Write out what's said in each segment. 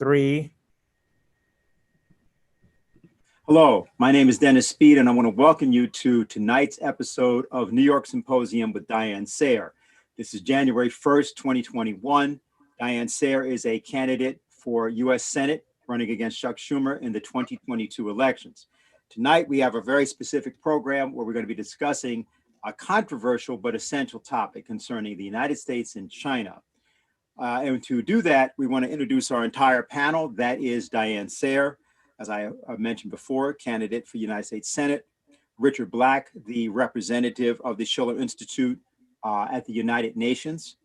Three. Hello, my name is Dennis Speed, and I want to welcome you to tonight's episode of New York Symposium with Diane Sayre. This is January 1st, 2021. Diane Sayre is a candidate for U.S. Senate running against Chuck Schumer in the 2022 elections. Tonight, we have a very specific program where we're going to be discussing a controversial but essential topic concerning the United States and China. And to do that, we want to introduce our entire panel. That is Diane Sayre, as I mentioned before, candidate for United States Senate; Richard Black, the representative of the Schiller Institute at the United Nations;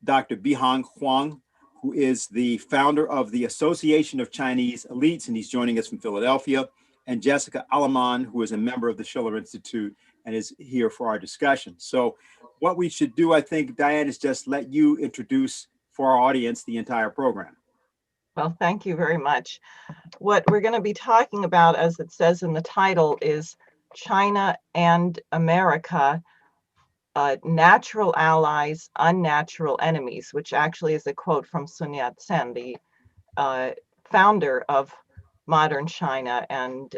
Dr. Bihang Huang, who is the founder of the Association of Chinese Elites, and he's joining us from Philadelphia; and Jessica Alaman, who is a member of the Schiller Institute and is here for our discussion. So what we should do, I think, Diane, is just let you introduce for our audience the entire program. Well, thank you very much. What we're going to be talking about, as it says in the title, is China and America, natural allies, unnatural enemies, which actually is a quote from Sun Yat-sen, the founder of modern China. And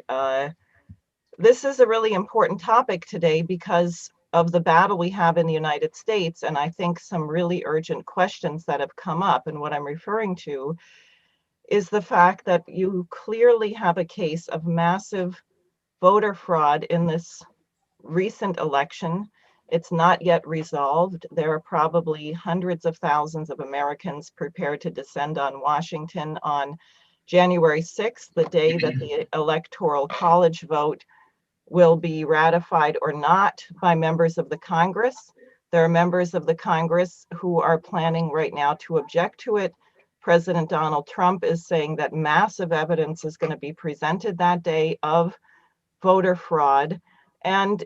this is a really important topic today because of the battle we have in the United States, and I think some really urgent questions that have come up. And what I'm referring to is the fact that you clearly have a case of massive voter fraud in this recent election. It's not yet resolved. There are probably hundreds of thousands of Americans prepared to descend on Washington on January 6th, the day that the Electoral College vote will be ratified or not by members of the Congress. There are members of the Congress who are planning right now to object to it. President Donald Trump is saying that massive evidence is going to be presented that day of voter fraud. And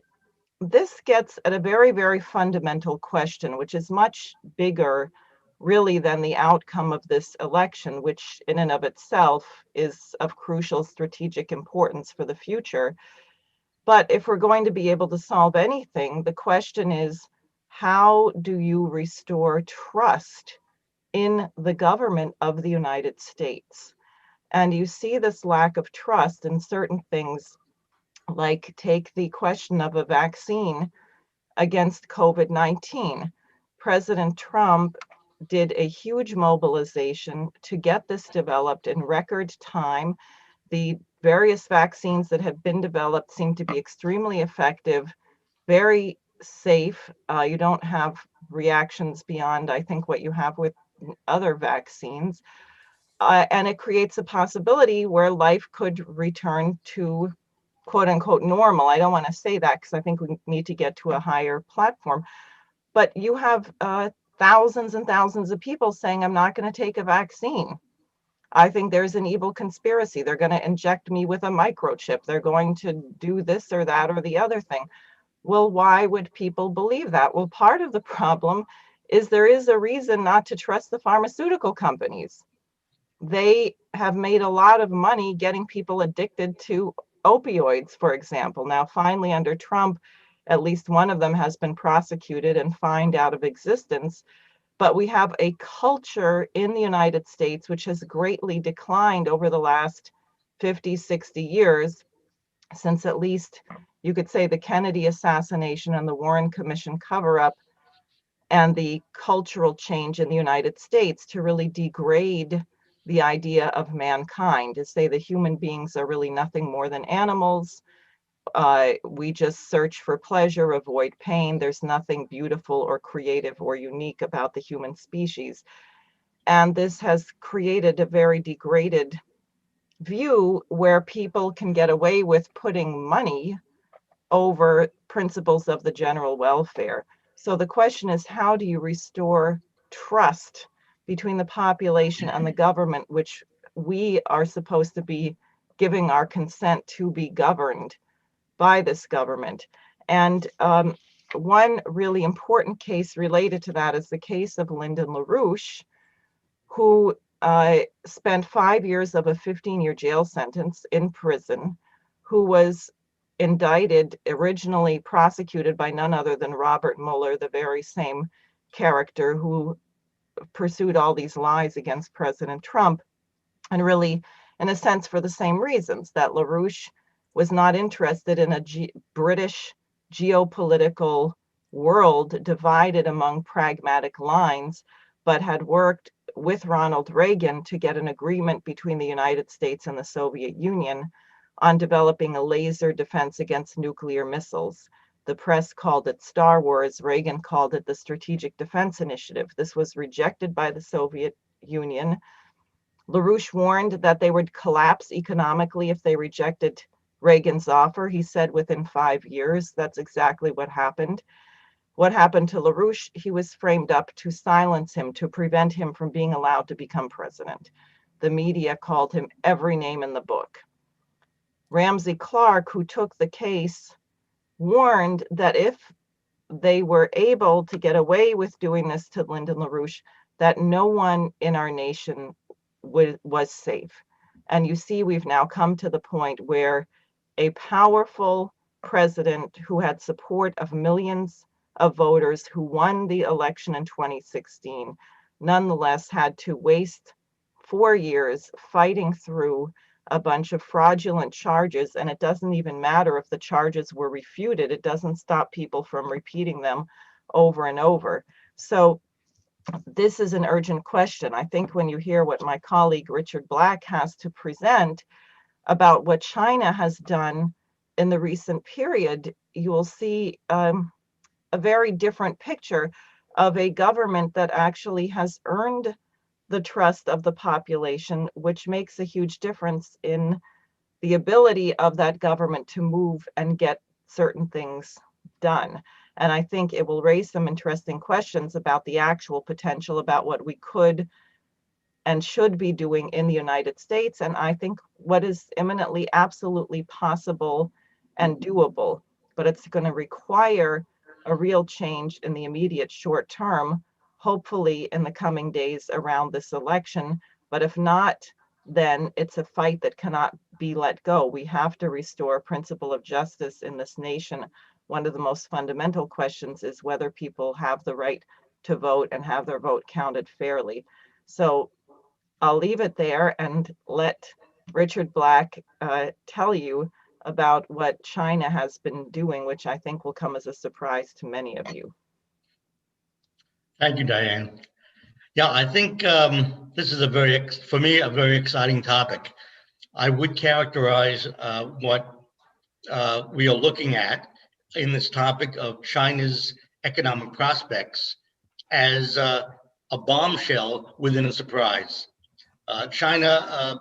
this gets at a very, very fundamental question, which is much bigger, really, than the outcome of this election, which in and of itself is of crucial strategic importance for the future. But if we're going to be able to solve anything, the question is, how do you restore trust in the government of the United States? And you see this lack of trust in certain things, like take the question of a vaccine against COVID-19. President Trump did a huge mobilization to get this developed in record time. The various vaccines that have been developed seem to be extremely effective, very safe. You don't have reactions beyond, I think, what you have with other vaccines. And it creates a possibility where life could return to quote unquote normal. I don't want to say that because I think we need to get to a higher platform. But you have thousands and thousands of people saying, I'm not going to take a vaccine. I think there's an evil conspiracy. They're going to inject me with a microchip. They're going to do this or that or the other thing. Well, why would people believe that? Well, part of the problem is there is a reason not to trust the pharmaceutical companies. They have made a lot of money getting people addicted to opioids, for example. Now, finally, under Trump, at least one of them has been prosecuted and fined out of existence. But we have a culture in the United States which has greatly declined over the last 50, 60 years, since at least you could say the Kennedy assassination and the Warren Commission cover-up, and the cultural change in the United States to really degrade the idea of mankind, to say that human beings are really nothing more than animals. We just search for pleasure, avoid pain. There's nothing beautiful or creative or unique about the human species. And this has created a very degraded view where people can get away with putting money over principles of the general welfare. So the question is, how do you restore trust between the population and the government, which we are supposed to be giving our consent to be governed by this government? And one really important case related to that is the case of Lyndon Larouche, who spent 5 years of a 15-year jail sentence in prison, who was indicted, originally prosecuted by none other than Robert Mueller, the very same character who pursued all these lies against President Trump. And really, in a sense, for the same reasons that LaRouche was not interested in a British geopolitical world divided among pragmatic lines, but had worked with Ronald Reagan to get an agreement between the United States and the Soviet Union on developing a laser defense against nuclear missiles. The press called it Star Wars. Reagan called it the Strategic Defense Initiative. This was rejected by the Soviet Union. LaRouche warned that they would collapse economically if they rejected Reagan's offer. He said within 5 years. That's exactly what happened. What happened to LaRouche? He was framed up to silence him, to prevent him from being allowed to become president. The media called him every name in the book. Ramsey Clark, who took the case, warned that if they were able to get away with doing this to Lyndon LaRouche, that no one in our nation was safe. And you see, we've now come to the point where a powerful president who had support of millions of voters who won the election in 2016, nonetheless had to waste 4 years fighting through a bunch of fraudulent charges. And it doesn't even matter if the charges were refuted. It doesn't stop people from repeating them over and over. So this is an urgent question. I think when you hear what my colleague Richard Black has to present about what China has done in the recent period, you will see a very different picture of a government that actually has earned the trust of the population, which makes a huge difference in the ability of that government to move and get certain things done. And I think it will raise some interesting questions about the actual potential, about what we could and should be doing in the United States. And I think what is imminently absolutely possible and doable, but it's going to require a real change in the immediate short term, hopefully in the coming days around this election. But if not, then it's a fight that cannot be let go. We have to restore principle of justice in this nation. One of the most fundamental questions is whether people have the right to vote and have their vote counted fairly. So I'll leave it there and let Richard Black tell you about what China has been doing, which I think will come as a surprise to many of you. Thank you, Diane. Yeah, I think this is for me, a very exciting topic. I would characterize what we are looking at in this topic of China's economic prospects as a bombshell within a surprise. China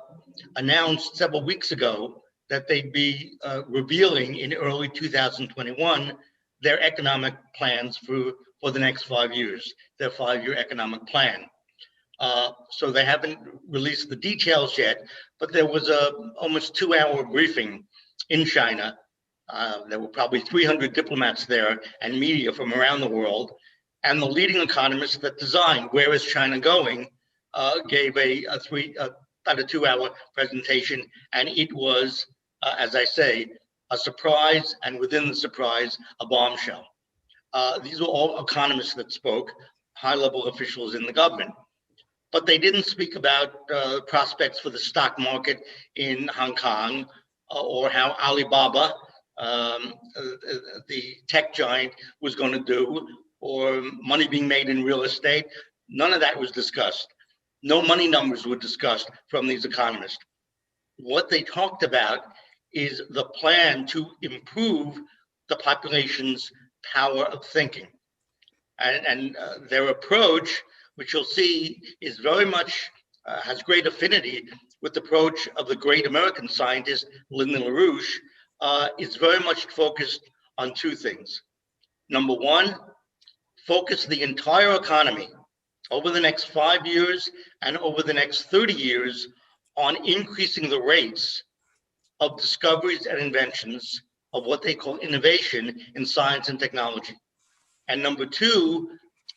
announced several weeks ago that they'd be revealing in early 2021 their economic plans for the next 5 years, their 5-year economic plan. So they haven't released the details yet, but there was a almost 2-hour briefing in China. There were probably 300 diplomats there and media from around the world. And the leading economists that designed Where is China Going gave about a 2-hour presentation. And it was, as I say, a surprise, and within the surprise, a bombshell. These were all economists that spoke, high-level officials in the government. But they didn't speak about prospects for the stock market in Hong Kong or how Alibaba, the tech giant, was going to do, or money being made in real estate. None of that was discussed. No money numbers were discussed from these economists. What they talked about is the plan to improve the population's power of thinking. And their approach, which you'll see, is very much, has great affinity with the approach of the great American scientist, Lyndon Larouche, is very much focused on 2 things. Number one, focus the entire economy over the next 5 years and over the next 30 years on increasing the rates of discoveries and inventions of what they call innovation in science and technology. And number 2,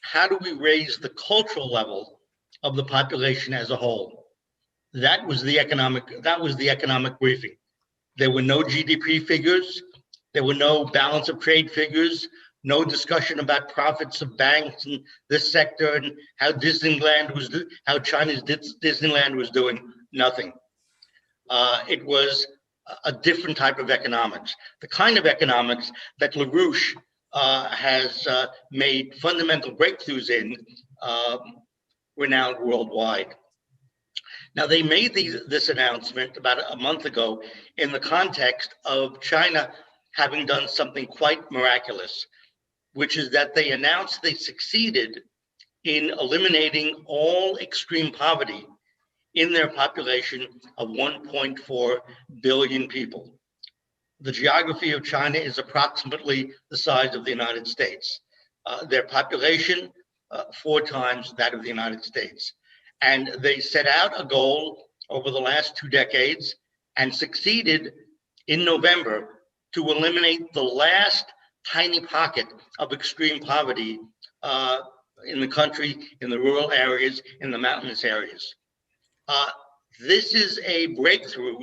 how do we raise the cultural level of the population as a whole? That was the economic briefing. There were no GDP figures. There were no balance of trade figures, no discussion about profits of banks in this sector and how China's Disneyland was doing. Nothing. It was a different type of economics, the kind of economics that Larouche has made fundamental breakthroughs in, renowned worldwide. Now, they made this announcement about a month ago in the context of China having done something quite miraculous, which is that they announced they succeeded in eliminating all extreme poverty in their population of 1.4 billion people. The geography of China is approximately the size of the United States. Their population, 4 times that of the United States. And they set out a goal over the last 2 decades and succeeded in November to eliminate the last tiny pocket of extreme poverty in the country, in the rural areas, in the mountainous areas. This is a breakthrough,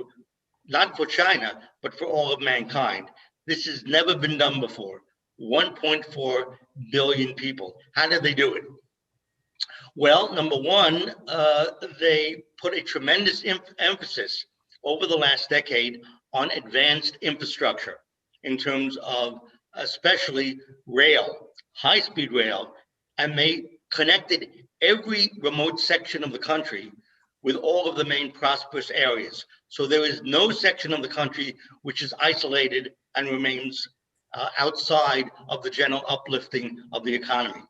not for China, but for all of mankind. This has never been done before. 1.4 billion people. How did they do it? Well, number one, they put a tremendous emphasis over the last decade on advanced infrastructure in terms of especially rail, high-speed rail, and they connected every remote section of the country with all of the main prosperous areas. So there is no section of the country which is isolated and remains outside of the general uplifting of the economy.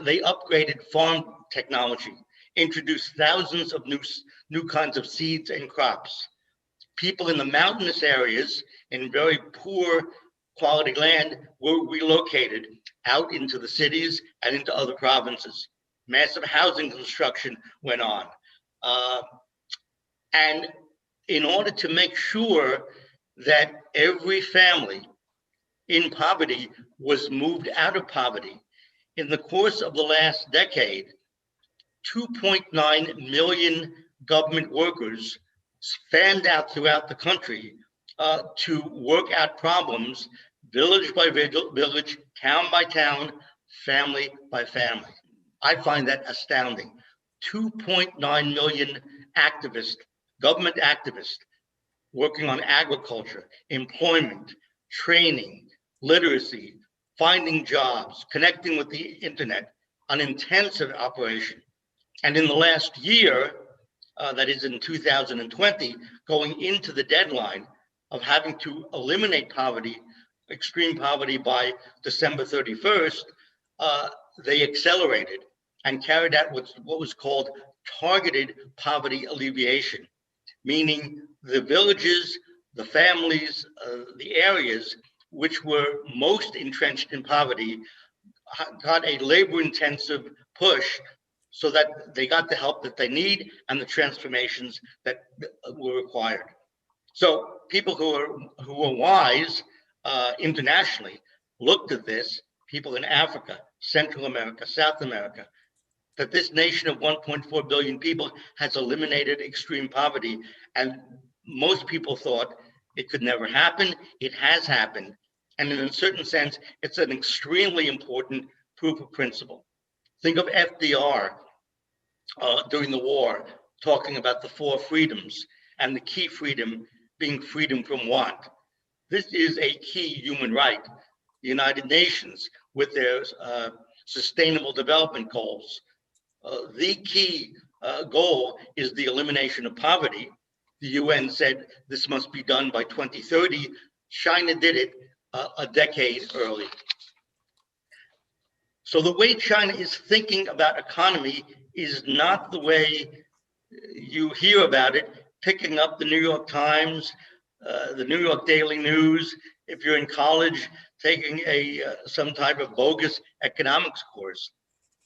They upgraded farm technology, introduced thousands of new kinds of seeds and crops. People in the mountainous areas in very poor quality land were relocated out into the cities and into other provinces. Massive housing construction went on. And in order to make sure that every family in poverty was moved out of poverty, in the course of the last decade, 2.9 million government workers fanned out throughout the country to work out problems, village by village, town by town, family by family. I find that astounding. 2.9 million activists, government activists, working on agriculture, employment, training, literacy, finding jobs, connecting with the internet, an intensive operation. And in the last year, that is in 2020, going into the deadline of having to eliminate poverty, extreme poverty by December 31st, they accelerated and carried out what was called targeted poverty alleviation, meaning the villages, the families, the areas which were most entrenched in poverty got a labor-intensive push so that they got the help that they need and the transformations that were required. So people who were wise internationally looked at this, people in Africa, Central America, South America, that this nation of 1.4 billion people has eliminated extreme poverty. And most people thought it could never happen. It has happened. And in a certain sense, it's an extremely important proof of principle. Think of FDR during the war, talking about the 4 freedoms, and the key freedom being freedom from want. This is a key human right. The United Nations, with their Sustainable Development Goals, the key goal is the elimination of poverty. The UN said this must be done by 2030. China did it a decade early. So the way China is thinking about economy is not the way you hear about it, picking up the New York Times, the New York Daily News, if you're in college, taking some type of bogus economics course.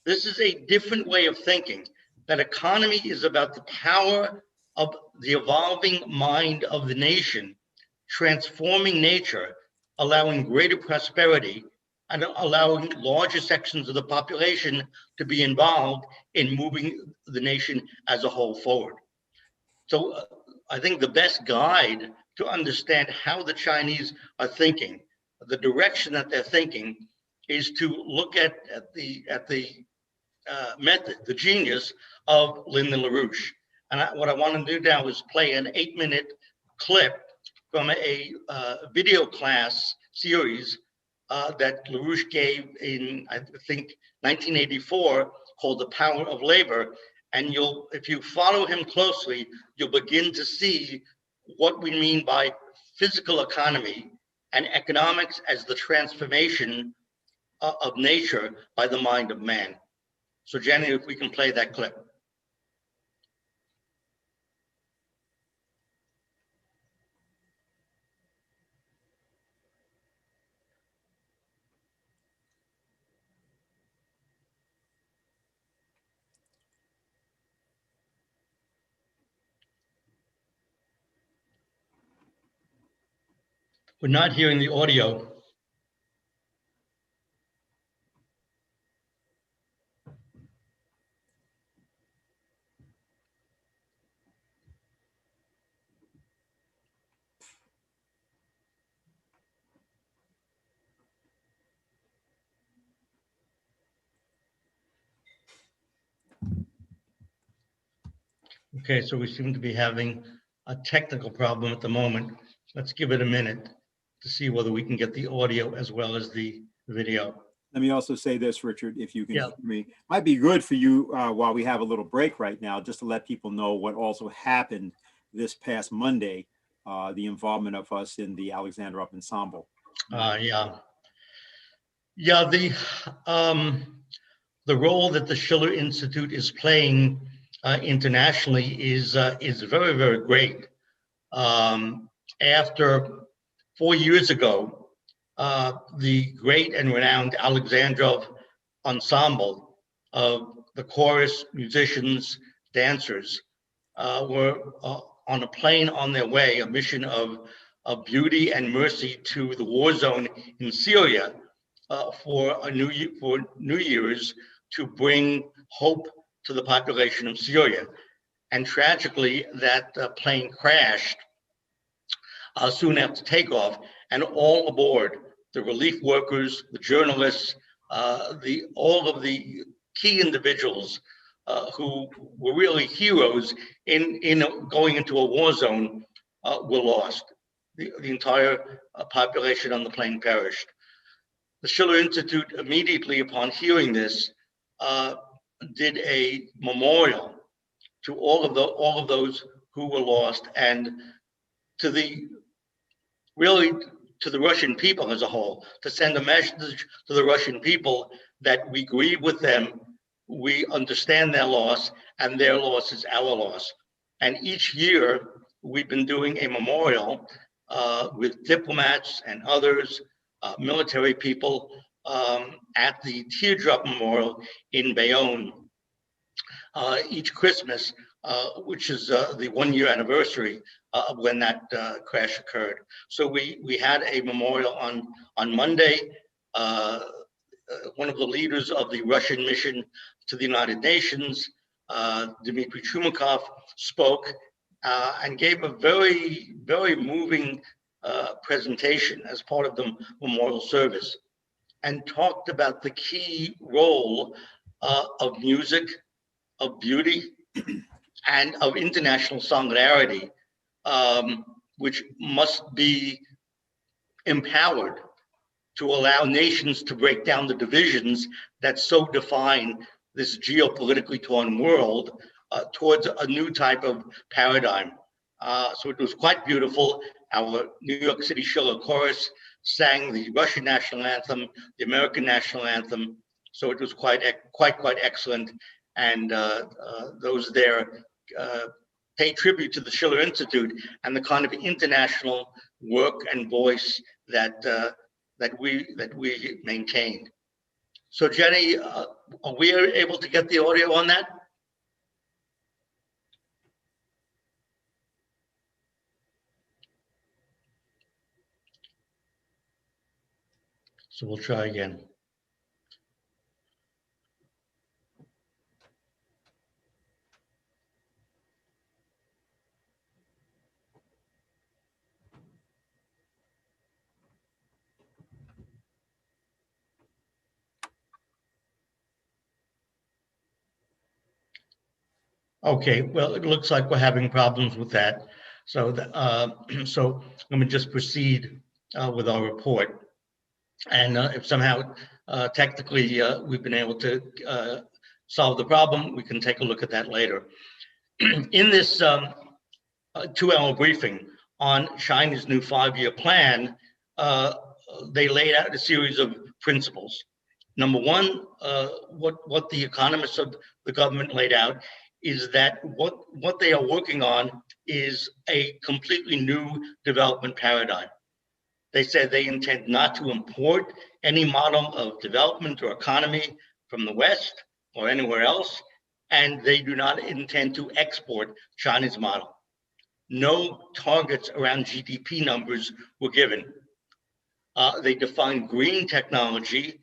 This is a different way of thinking, that economy is about the power of the evolving mind of the nation, transforming nature, allowing greater prosperity, and allowing larger sections of the population to be involved in moving the nation as a whole forward. So I think the best guide to understand how the Chinese are thinking, the direction that they're thinking, is to look at the method, the genius of Lyndon Larouche. And what I want to do now is play an 8-minute clip from a video class series that Larouche gave in, I think, 1984, called The Power of Labor. And if you follow him closely, you'll begin to see what we mean by physical economy and economics as the transformation of nature by the mind of man. So Jenny, if we can play that clip. We're not hearing the audio. Okay, so we seem to be having a technical problem at the moment. Let's give it a minute to see whether we can get the audio as well as the video. Let me also say this, Richard, if you can Yeah. hear me. Might be good for you while we have a little break right now, just to let people know what also happened this past Monday, the involvement of us in the Alexander Up Ensemble. Yeah, the role that the Schiller Institute is playing internationally is very, very great. After 4 years ago, the great and renowned Alexandrov ensemble of the chorus, musicians, dancers were on a plane on their way, a mission of beauty and mercy to the war zone in Syria for New Year's, to bring hope to the population of Syria. And tragically, that plane crashed soon after takeoff, and all aboard, the relief workers, the journalists, all of the key individuals who were really heroes in going into a war zone were lost. The entire population on the plane perished. The Schiller Institute, immediately upon hearing this, did a memorial to all of those who were lost, and to the Russian people as a whole, to send a message to the Russian people that we grieve with them, we understand their loss, and their loss is our loss. And each year we've been doing a memorial with diplomats and others, military people, at the Teardrop Memorial in Bayonne. Each Christmas, which is the 1-year anniversary of when that crash occurred. So we had a memorial on Monday. One of the leaders of the Russian mission to the United Nations, Dmitry Chumakov, spoke and gave a very, very moving presentation as part of the memorial service, and talked about the key role of music, of beauty, and of international solidarity, which must be empowered to allow nations to break down the divisions that so define this geopolitically torn world towards a new type of paradigm. So it was quite beautiful. Our New York City Schiller Chorus sang the Russian national anthem, the American national anthem. So it was quite excellent. And those there pay tribute to the Schiller Institute and the kind of international work and voice that we maintained. So Jenny, are we able to get the audio on that? So we'll try again. Okay, well, it looks like we're having problems with that. So, so let me just proceed with our report. And if somehow technically we've been able to solve the problem, we can take a look at that later. In this 2-hour briefing on China's new 5-year plan, they laid out a series of principles. Number one, what the economists of the government laid out is that what they are working on is a completely new development paradigm. They said they intend not to import any model of development or economy from the West or anywhere else, and they do not intend to export China's model. No targets around GDP numbers were given. They defined green technology,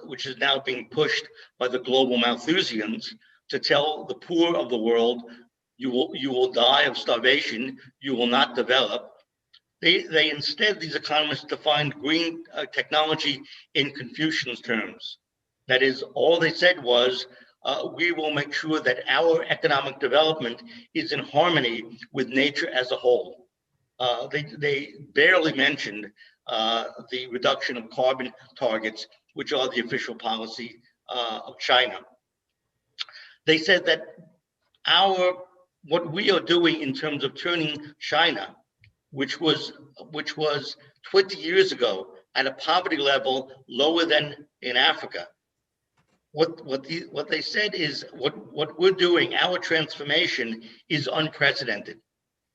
which is now being pushed by the global Malthusians, to tell the poor of the world, you will die of starvation, you will not develop. They instead, these economists defined green technology in Confucian's terms. That is, all they said was, we will make sure that our economic development is in harmony with nature as a whole. They barely mentioned the reduction of carbon targets, which are the official policy of China. They said that what we are doing in terms of turning China, which was 20 years ago at a poverty level lower than in Africa. What they said is what we're doing, our transformation is unprecedented.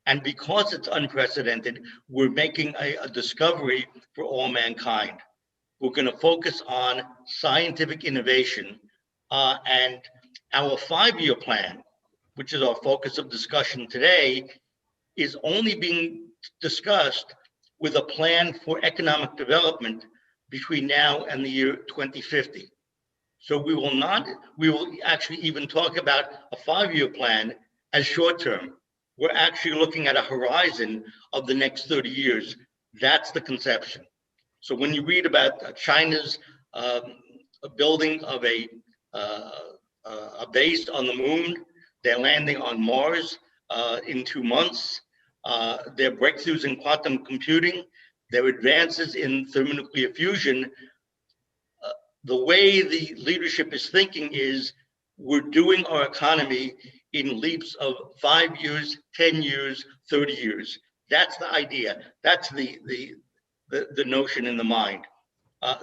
And because it's unprecedented, we're making a discovery for all mankind. We're going to focus on scientific innovation, and our 5-year plan, which is our focus of discussion today, is only being discussed with a plan for economic development between now and the year 2050. So we will actually even talk about a 5-year plan as short term. We're actually looking at a horizon of the next 30 years. That's the conception. So when you read about China's building of a base on the moon, they're landing on Mars in 2 months, their breakthroughs in quantum computing, their advances in thermonuclear fusion, the way the leadership is thinking is we're doing our economy in leaps of 5 years, 10 years, 30 years. That's the idea. That's the notion in the mind.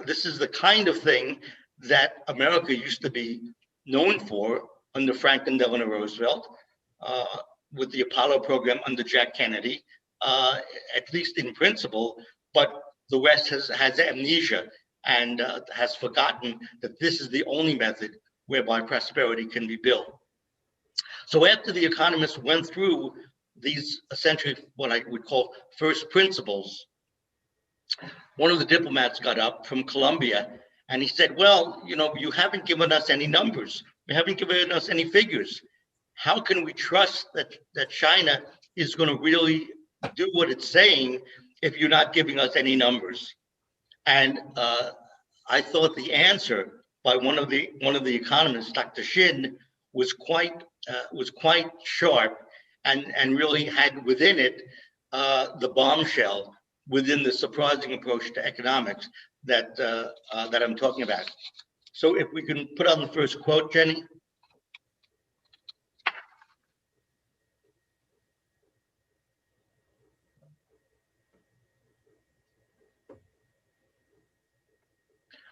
This is the kind of thing that America used to be known for under Franklin Delano Roosevelt, with the Apollo program under Jack Kennedy, at least in principle, but the West has amnesia and has forgotten that this is the only method whereby prosperity can be built. So after the economists went through these essentially what I would call first principles, one of the diplomats got up from Colombia and he said, well, you haven't given us any numbers. You haven't given us any figures. How can we trust that China is going to really do what it's saying if you're not giving us any numbers? And I thought the answer by one of the economists, Dr. Shin, was quite sharp and really had within it the bombshell within the surprising approach to economics that I'm talking about. So if we can put on the first quote, Jenny.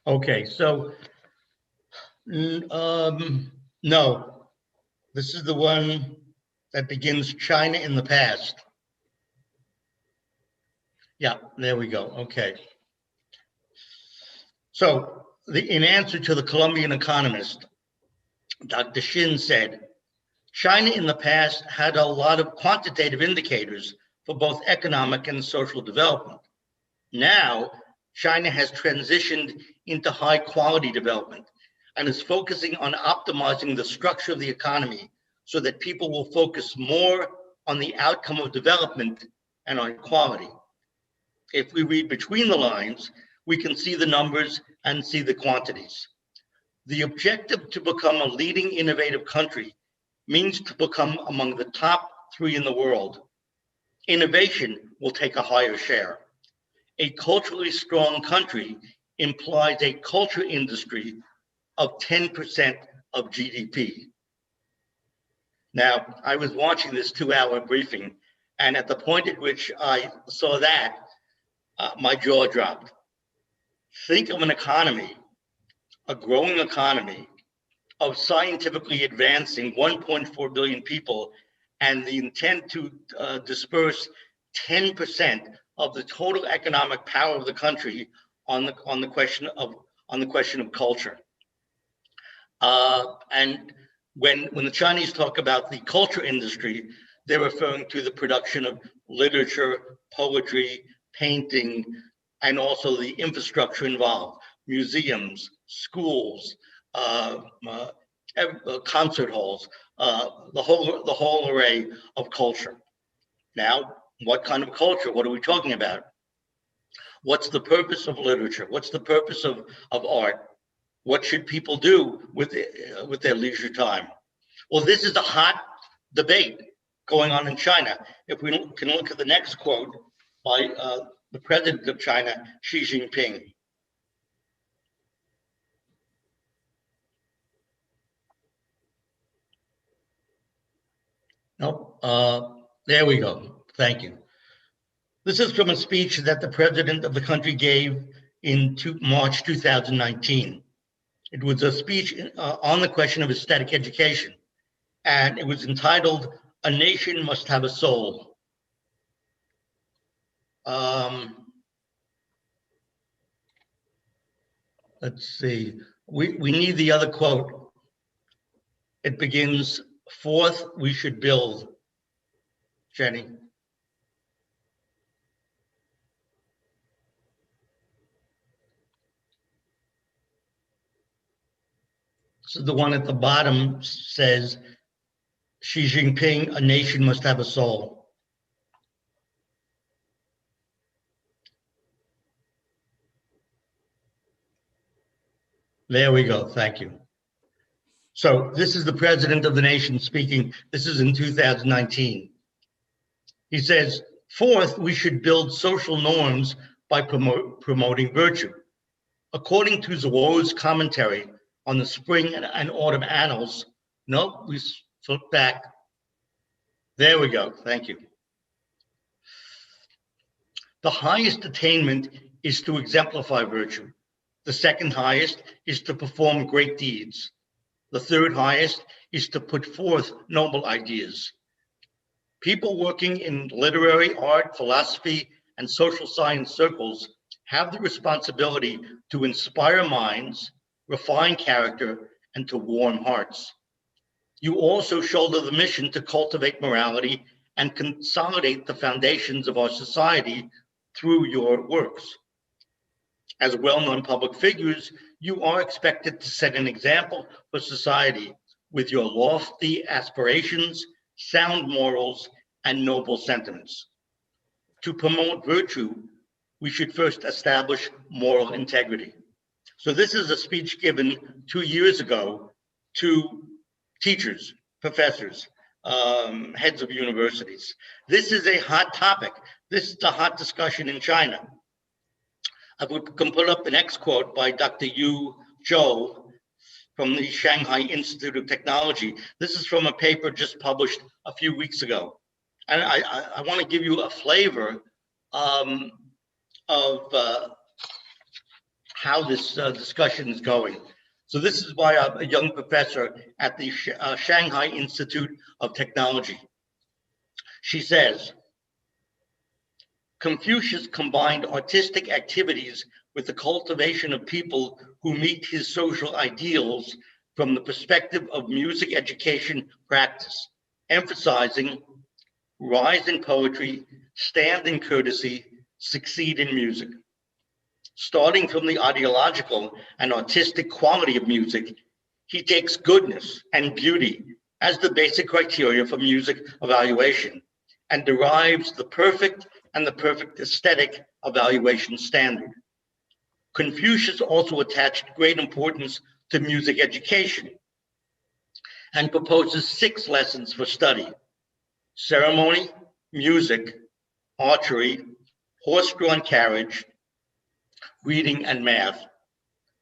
Okay, so no, this is the one that begins China in the past. Yeah, there we go. Okay. So in answer to the Colombian economist, Dr. Shin said, China in the past had a lot of quantitative indicators for both economic and social development. Now, China has transitioned into high quality development and is focusing on optimizing the structure of the economy so that people will focus more on the outcome of development and on quality. If we read between the lines, we can see the numbers and see the quantities. The objective to become a leading innovative country means to become among the top 3 in the world. Innovation will take a higher share. A culturally strong country implies a culture industry of 10% of GDP. Now, I was watching this 2-hour briefing, and at the point at which I saw that, my jaw dropped. Think of an economy, a growing economy of scientifically advancing 1.4 billion people, and the intent to disperse 10% of the total economic power of the country on the question of culture. And when the Chinese talk about the culture industry, they're referring to the production of literature, poetry, painting, and also the infrastructure involved: museums, schools, concert halls, the whole array of culture. Now, what kind of culture? What are we talking about? What's the purpose of literature? What's the purpose of art? What should people do with their leisure time? Well, this is a hot debate going on in China. If we can look at the next quote by the president of China, Xi Jinping. Nope. There we go. Thank you. This is from a speech that the president of the country gave in March 2019. It was a speech on the question of aesthetic education, and it was entitled, "A Nation Must Have a Soul." Let's see. We need the other quote. It begins, "Fourth, we should build." Jenny. So the one at the bottom says, Xi Jinping, "A nation must have a soul." There we go. Thank you. So this is the president of the nation speaking. This is in 2019. He says, "Fourth, we should build social norms by promoting virtue. According to Thoreau's commentary on the spring and autumn annals," nope, we flip back. There we go. Thank you. "The highest attainment is to exemplify virtue. The second highest is to perform great deeds. The third highest is to put forth noble ideas. People working in literary, art, philosophy, and social science circles have the responsibility to inspire minds, refine character, and to warm hearts. You also shoulder the mission to cultivate morality and consolidate the foundations of our society through your works. As well-known public figures, you are expected to set an example for society with your lofty aspirations, sound morals, and noble sentiments. To promote virtue, we should first establish moral integrity." So this is a speech given 2 years ago to teachers, professors, heads of universities. This is a hot topic. This is a hot discussion in China. I can put up the next quote by Dr. Yu Zhou from the Shanghai Institute of Technology. This is from a paper just published a few weeks ago. And I want to give you a flavor of how this discussion is going. So this is by a young professor at the Shanghai Institute of Technology. She says, "Confucius combined artistic activities with the cultivation of people who meet his social ideals from the perspective of music education practice, emphasizing rise in poetry, stand in courtesy, succeed in music. Starting from the ideological and artistic quality of music, he takes goodness and beauty as the basic criteria for music evaluation and derives the perfect aesthetic evaluation standard. Confucius also attached great importance to music education. and proposes 6 lessons for study: ceremony, music, archery, horse-drawn carriage, reading, and math.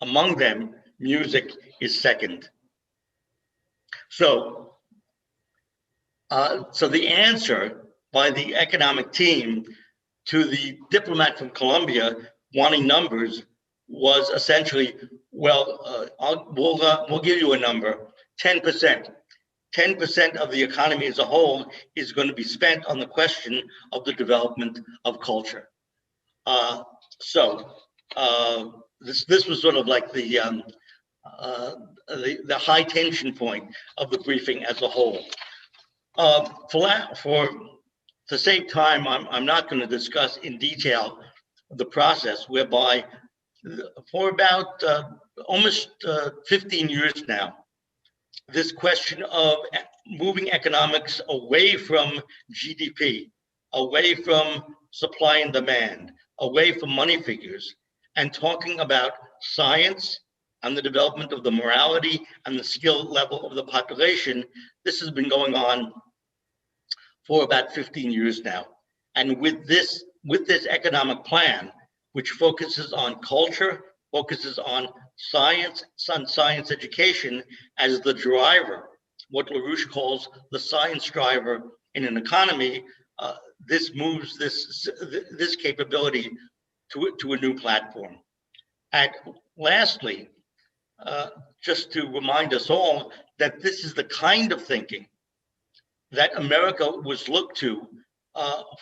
Among them, music is second. So the answer by the economic team to the diplomat from Colombia wanting numbers was essentially, well, we'll give you a number, 10%. 10% of the economy as a whole is going to be spent on the question of the development of culture. This was sort of like the high tension point of the briefing as a whole. To save time, I'm not going to discuss in detail the process whereby for about almost 15 years now, this question of moving economics away from GDP, away from supply and demand, away from money figures, and talking about science and the development of the morality and the skill level of the population, this has been going on for about 15 years now. And with this economic plan, which focuses on culture, focuses on science education as the driver, what Larouche calls the science driver in an economy, this moves this capability to a new platform. And lastly, just to remind us all that this is the kind of thinking that America was looked to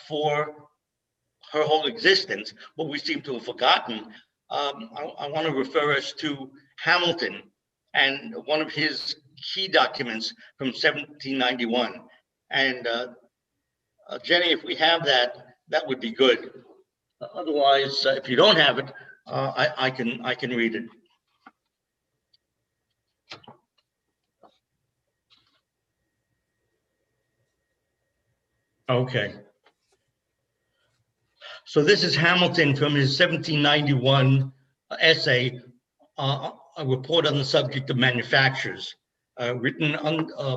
for her whole existence. What we seem to have forgotten, I want to refer us to Hamilton and one of his key documents from 1791. And Jenny, if we have that, that would be good. Otherwise, if you don't have it, I can read it. Okay. So this is Hamilton from his 1791 essay, a report on the subject of manufactures, written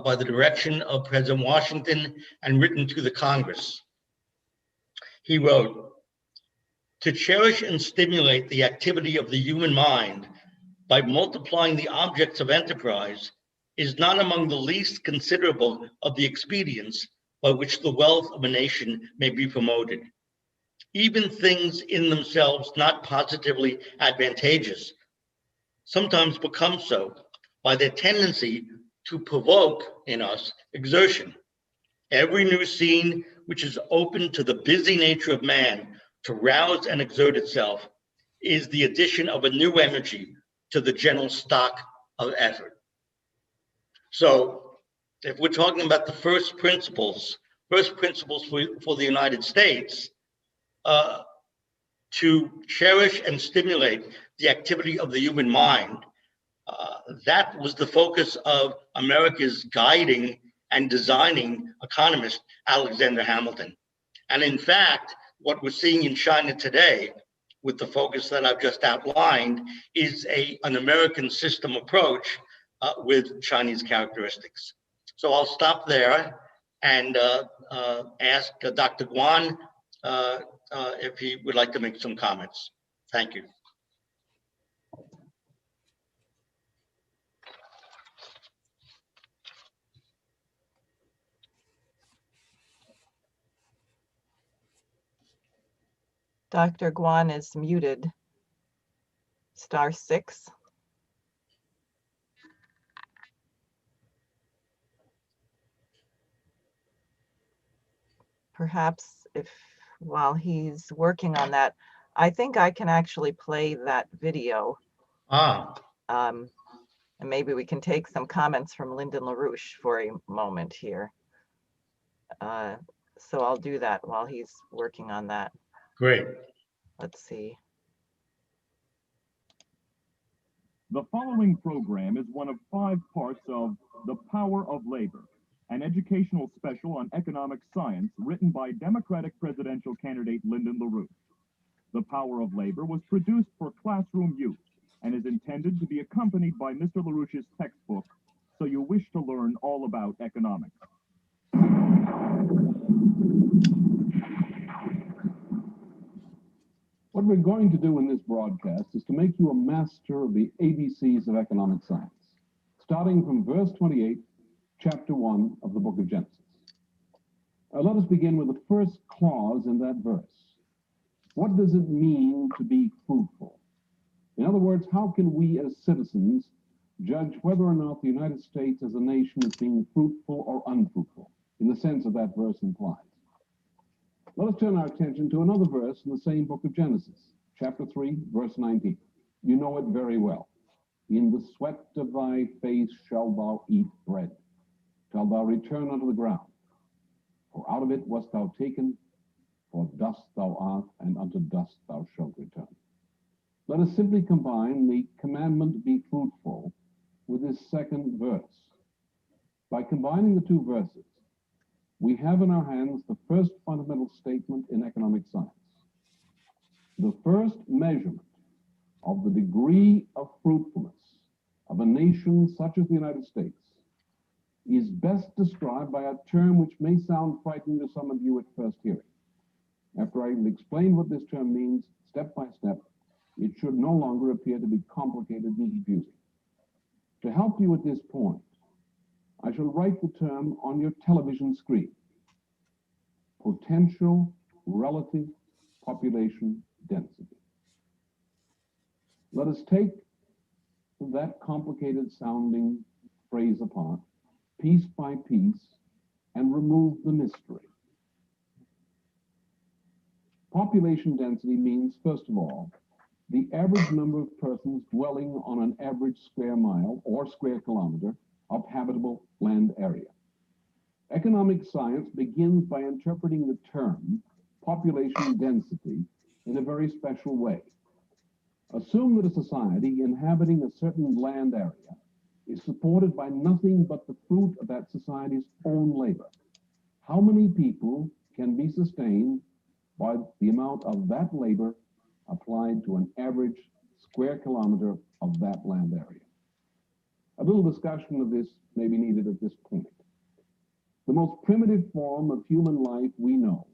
by the direction of President Washington and written to the Congress. He wrote, "To cherish and stimulate the activity of the human mind by multiplying the objects of enterprise is not among the least considerable of the expedients by which the wealth of a nation may be promoted. Even things in themselves not positively advantageous sometimes become so by their tendency to provoke in us exertion. Every new scene which is open to the busy nature of man to rouse and exert itself is the addition of a new energy to the general stock of effort." So if we're talking about the first principles for the United States, to cherish and stimulate the activity of the human mind, that was the focus of America's guiding and designing economist, Alexander Hamilton. And in fact, what we're seeing in China today, with the focus that I've just outlined, is an American system approach with Chinese characteristics. So I'll stop there and ask Dr. Guan if he would like to make some comments. Thank you. Dr. Guan is muted. *6. Perhaps while he's working on that, I think I can actually play that video. And maybe we can take some comments from Lyndon Larouche for a moment here. So I'll do that while he's working on that. Great. Let's see. The following program is one of 5 parts of The Power of Labor, an educational special on economic science written by Democratic presidential candidate Lyndon Larouche. The Power of Labor was produced for classroom use and is intended to be accompanied by Mr. Larouche's textbook, so you wish to learn all about economics. What we're going to do in this broadcast is to make you a master of the ABCs of economic science, starting from verse 28, chapter 1 of the book of Genesis. Let us begin with the first clause in that verse. What does it mean to be fruitful? In other words, how can we as citizens judge whether or not the United States as a nation is being fruitful or unfruitful, in the sense that that verse implies? Let us turn our attention to another verse in the same book of Genesis, chapter 3, verse 19. You know it very well. In the sweat of thy face shalt thou eat bread, till thou return unto the ground. For out of it wast thou taken, for dust thou art, and unto dust thou shalt return. Let us simply combine the commandment, be fruitful, with this second verse. By combining the two verses, we have in our hands the first fundamental statement in economic science. The first measurement of the degree of fruitfulness of a nation such as the United States is best described by a term which may sound frightening to some of you at first hearing. After I explain what this term means step by step, it should no longer appear to be complicated and confusing. To help you at this point, I shall write the term on your television screen: potential relative population density. Let us take that complicated sounding phrase apart, piece by piece, and remove the mystery. Population density means, first of all, the average number of persons dwelling on an average square mile or square kilometer of habitable land area. Economic science begins by interpreting the term population density in a very special way. Assume that a society inhabiting a certain land area is supported by nothing but the fruit of that society's own labor. How many people can be sustained by the amount of that labor applied to an average square kilometer of that land area? A little discussion of this may be needed at this point. The most primitive form of human life we know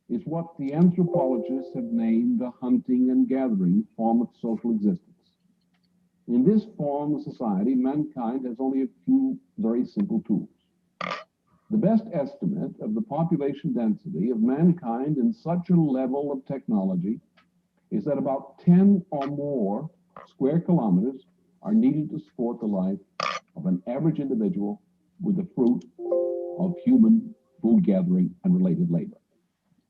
is what the anthropologists have named the hunting and gathering form of social existence. In this form of society, mankind has only a few very simple tools. The best estimate of the population density of mankind in such a level of technology is that about 10 or more square kilometers are needed to support the life of an average individual with the fruit of human food gathering and related labor.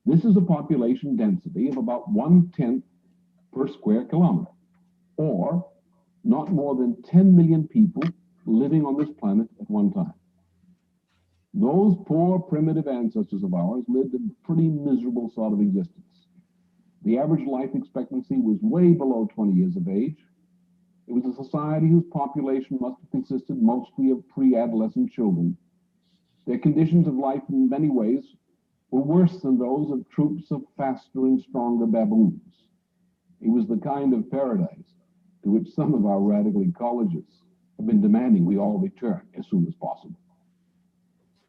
This is a population density of about 1/10 per square kilometer, or not more than 10 million people living on this planet at one time. Those poor primitive ancestors of ours lived a pretty miserable sort of existence. The average life expectancy was way below 20 years of age. It was a society whose population must have consisted mostly of pre-adolescent children. Their conditions of life in many ways were worse than those of troops of faster and stronger baboons. It was the kind of paradise to which some of our radical ecologists have been demanding we all return as soon as possible.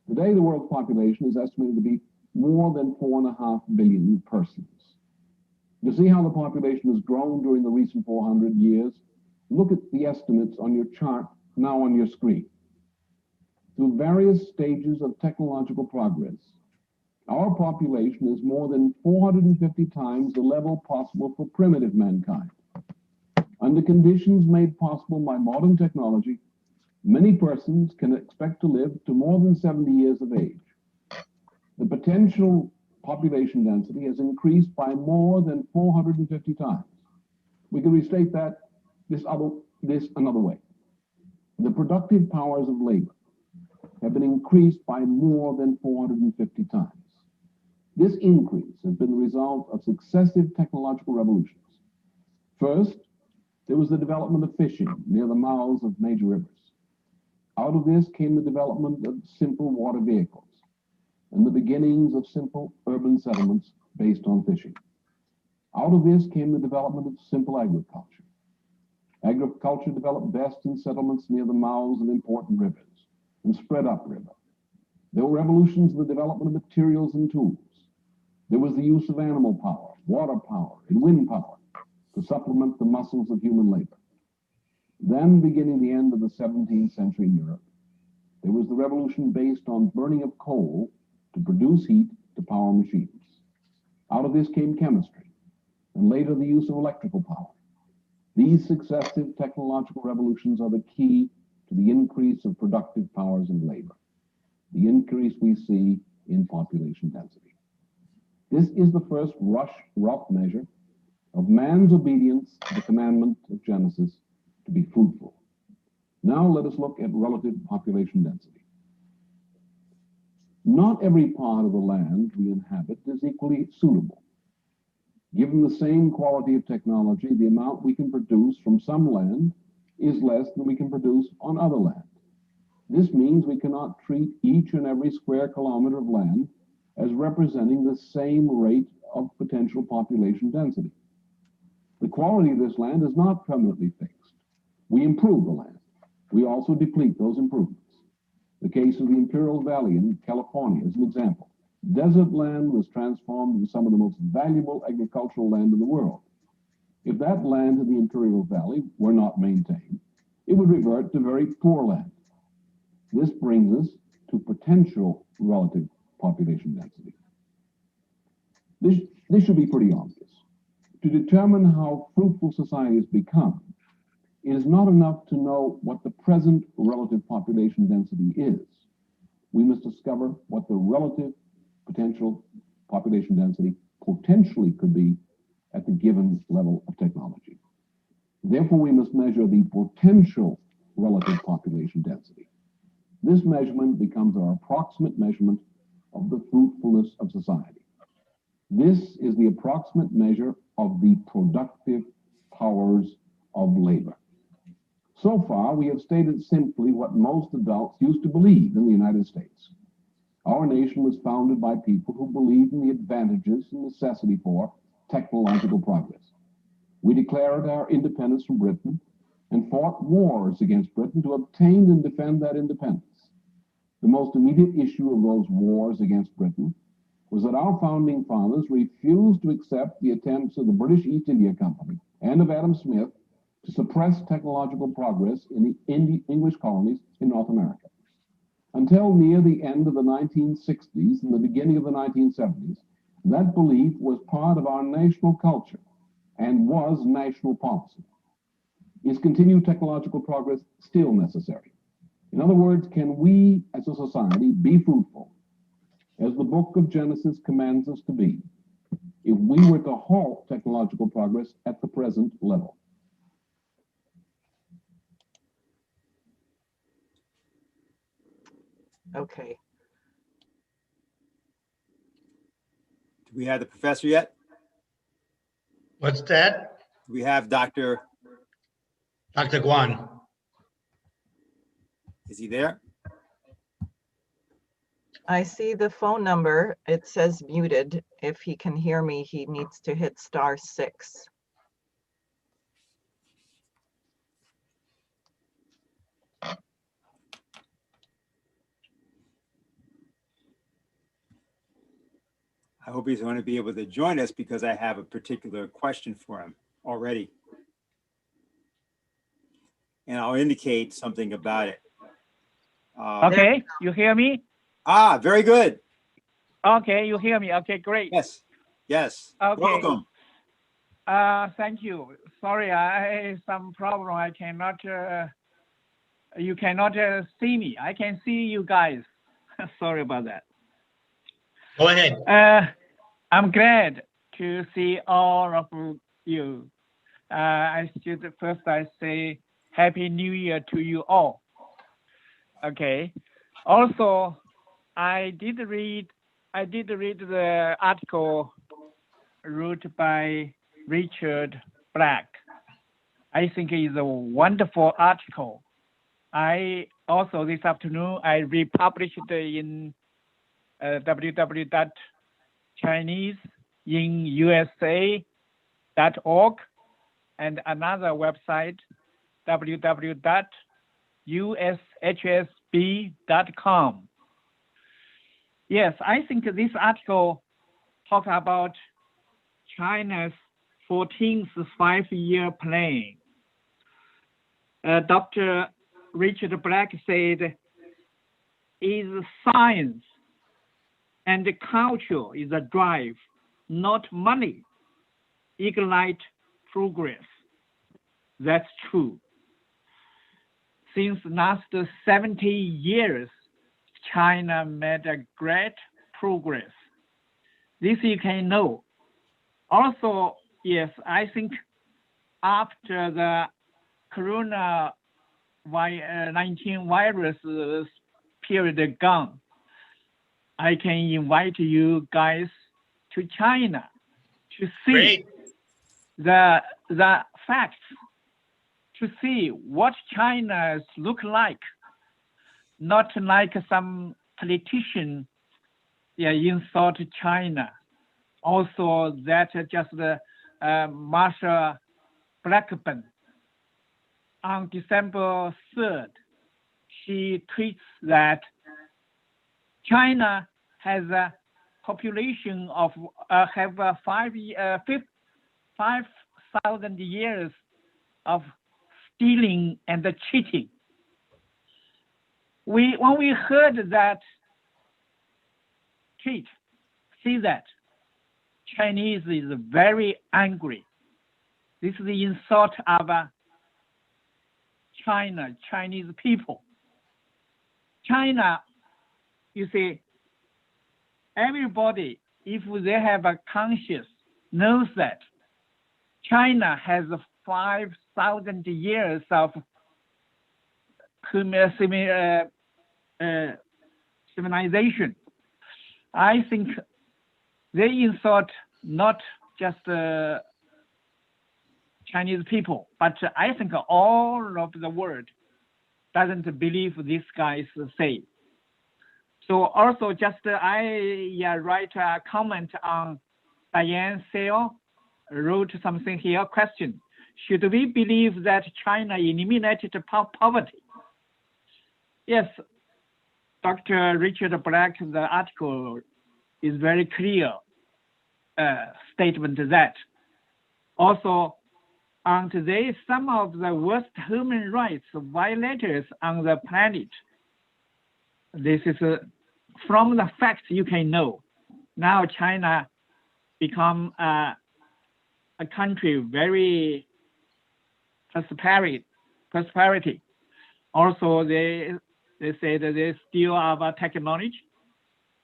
Today, the world's population is estimated to be more than 4.5 billion persons. You see how the population has grown during the recent 400 years? Look at the estimates on your chart now on your screen. Through various stages of technological progress, our population is more than 450 times the level possible for primitive mankind. Under conditions made possible by modern technology, many persons can expect to live to more than 70 years of age. The potential population density has increased by more than 450 times. We can restate this another way. The productive powers of labor have been increased by more than 450 times. This increase has been the result of successive technological revolutions. First, there was the development of fishing near the mouths of major rivers. Out of this came the development of simple water vehicles and the beginnings of simple urban settlements based on fishing. Out of this came the development of simple agriculture. Agriculture developed best in settlements near the mouths of important rivers and spread upriver. There were revolutions in the development of materials and tools. There was the use of animal power, water power, and wind power to supplement the muscles of human labor. Then, beginning the end of the 17th century in Europe, there was the revolution based on burning of coal to produce heat to power machines. Out of this came chemistry, and later the use of electrical power. These successive technological revolutions are the key to the increase of productive powers and labor, the increase we see in population density. This is the first rough measure of man's obedience to the commandment of Genesis to be fruitful. Now let us look at relative population density. Not every part of the land we inhabit is equally suitable. Given the same quality of technology, the amount we can produce from some land is less than we can produce on other land. This means we cannot treat each and every square kilometer of land as representing the same rate of potential population density. The quality of this land is not permanently fixed. We improve the land. We also deplete those improvements. The case of the Imperial Valley in California is an example. Desert land was transformed into some of the most valuable agricultural land in the world. If that land in the Imperial Valley were not maintained, it would revert to very poor land. This brings us to potential relative population density. This should be pretty obvious. To determine how fruitful societies become, it is not enough to know what the present relative population density is. We must discover what the relative potential population density potentially could be at the given level of technology. Therefore, we must measure the potential relative population density. This measurement becomes our approximate measurement of the fruitfulness of society. This is the approximate measure of the productive powers of labor. So far, we have stated simply what most adults used to believe in the United States. Our nation was founded by people who believed in the advantages and necessity for technological progress. We declared our independence from Britain and fought wars against Britain to obtain and defend that independence. The most immediate issue of those wars against Britain was that our founding fathers refused to accept the attempts of the British East India Company and of Adam Smith to suppress technological progress in the English colonies in North America. Until near the end of the 1960s and the beginning of the 1970s, that belief was part of our national culture and was national policy. Is continued technological progress still necessary? In other words, can we as a society be fruitful, as the book of Genesis commands us to be, if we were to halt technological progress at the present level? Okay. Do we have the professor yet? What's that? Do we have Dr. Dr. Guan. Is he there? I see the phone number. It says muted. If he can hear me, he needs to hit *6. I hope he's going to be able to join us because I have a particular question for him already. And I'll indicate something about it. Okay, you hear me? Very good. Okay, you hear me? Okay, great. Yes, yes. Okay. Welcome. Thank you. Sorry, I some problem. I cannot. You cannot see me. I can see you guys. Sorry about that. Go ahead. I'm glad to see all of you. I should first I say Happy New Year to you all. Okay. Also, I did read the article wrote by Richard Black. I think it's a wonderful article. I also this afternoon I republished it in www.ChineseInUSA.org and another website www.ushsb.com. Yes, I think this article talks about China's 14th five-year plan. Dr. Richard Black said, is science and culture is a drive, not money, ignite progress. That's true. Since last 70 years, China made a great progress. This you can know. Also, yes, I think after the Corona-19 virus period gone, I can invite you guys to China to see Great. the facts, to see what China look like, not like some politician insult China. Also, that just Marsha Blackburn on December 3rd, she tweets that China has a population of have 5,000 years of stealing and cheating. When we heard that tweet, see that Chinese is very angry. This is the insult of Chinese people. China, you see, everybody, if they have a conscience, knows that China has 5,000 years of civilization. I think they insult not just Chinese people, but I think all of the world doesn't believe these guys say. So also just I write a comment on Diane Sale wrote something here, question. Should we believe that China eliminated poverty? Yes, Dr. Richard Black, the article is very clear statement that. Also, on today, some of the worst human rights violators on the planet. This is from the facts you can know. Now China become a country very prosperity. Also, they say that they still have technology.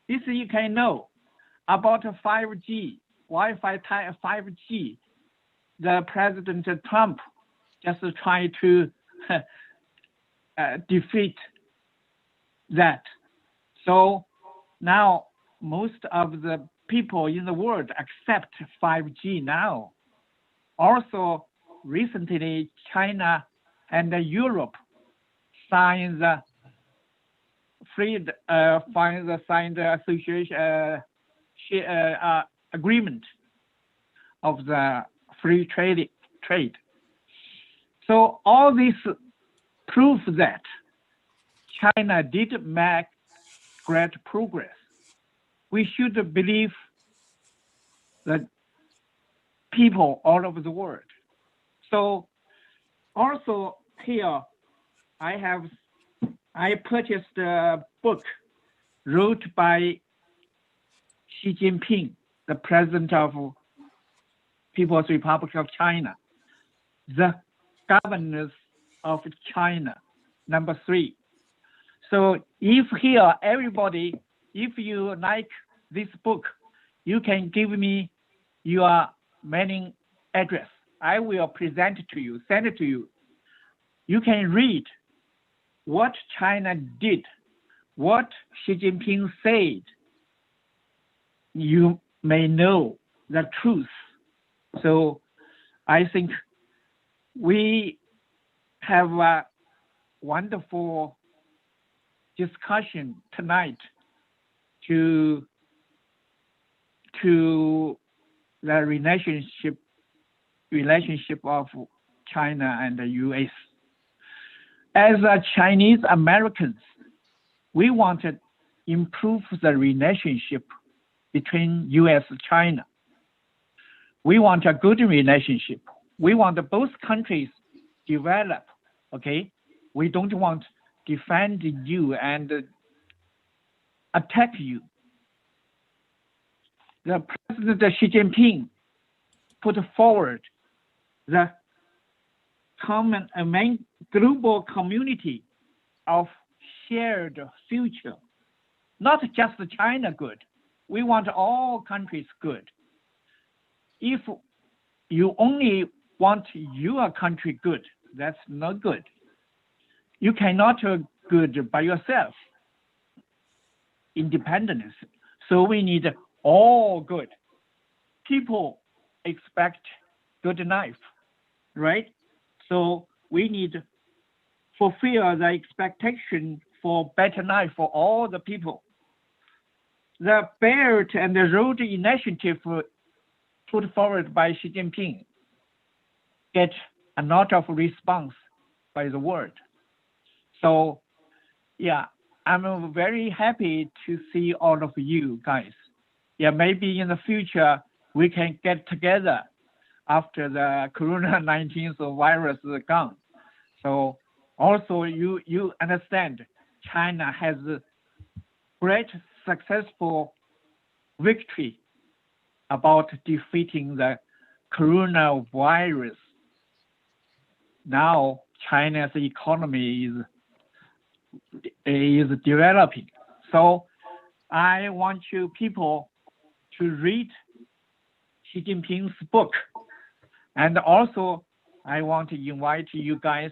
This you can know about 5G, Wi-Fi 5G. The President Trump just tried to defeat that. So now most of the people in the world accept 5G now. Also, recently China and Europe signed the signed association agreement of the free trade. So all this proves that China did make great progress. We should believe the people all over the world. So also here, I purchased a book wrote by Xi Jinping, the president of People's Republic of China, The Governance of China, number 3. So if here, everybody, if you like this book, you can give me your mailing address. I will present it to you, send it to you. You can read what China did, what Xi Jinping said. You may know the truth. So I think we have a wonderful discussion tonight to the relationship of China and the US. as Chinese Americans, we want to improve the relationship between U.S. and China. We want a good relationship. We want both countries develop, okay? We don't want to defend you and attack you. The President Xi Jinping put forward the common global community of shared future, not just China good. We want all countries good. If you only want your country good, that's not good. You cannot good by yourself, independence. So we need all good. People expect good life, right? So we need fulfill the expectation for better life for all the people. The Belt and the Road Initiative put forward by Xi Jinping get a lot of response by the world. So yeah, I'm very happy to see all of you guys. Yeah, maybe in the future we can get together after the Corona-19 virus is gone. So also you understand China has a great successful victory about defeating the coronavirus. Now China's economy is developing. So I want you people to read Xi Jinping's book. And also I want to invite you guys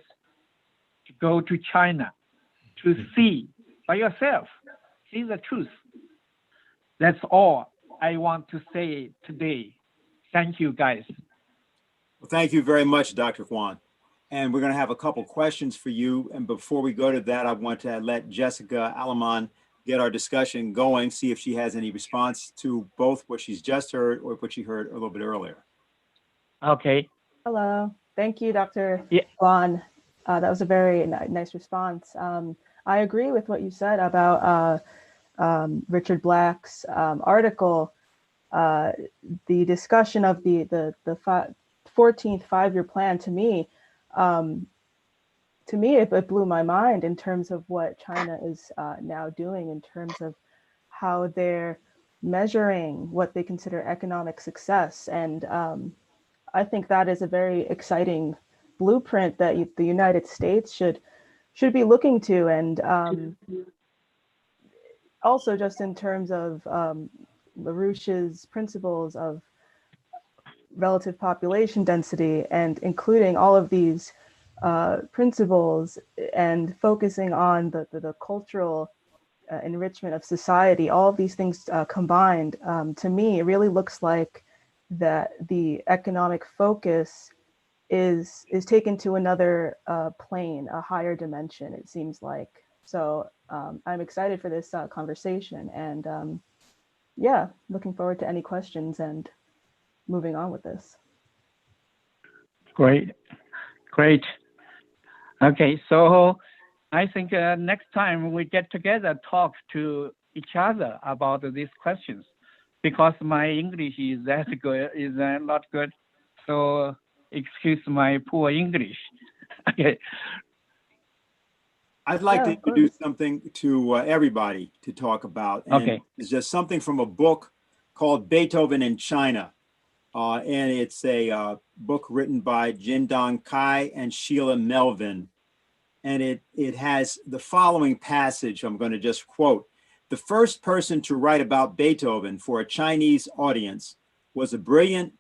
to go to China to see by yourself, see the truth. That's all I want to say today. Thank you, guys. Well, thank you very much, Dr. Huan. And we're going to have a couple questions for you. And before we go to that, I want to let Jessica Aleman get our discussion going, see if she has any response to both what she's just heard or what she heard a little bit earlier. Okay. Hello. Thank you, Dr. Yeah. Huan. That was a very nice response. I agree with what you said about Richard Black's article. The discussion of the 14th five-year plan, to me, it blew my mind in terms of what China is now doing in terms of how they're measuring what they consider economic success. And I think that is a very exciting blueprint that the United States should be looking to. And also just in terms of Larouche's principles of relative population density and including all of these principles and focusing on the cultural enrichment of society, all of these things combined, to me, it really looks like that the economic focus is taken to another plane, a higher dimension, it seems like. So I'm excited for this conversation, and yeah, looking forward to any questions and moving on with this. Great. Okay, so I think next time we get together, talk to each other about these questions, because my English is not good. So excuse my poor English. Okay. I'd like to introduce something to everybody to talk about. And okay. It's just something from a book called Beethoven in China. And it's a book written by Jindong Kai and Sheila Melvin. And it has the following passage I'm going to just quote. The first person to write about Beethoven for a Chinese audience was a brilliant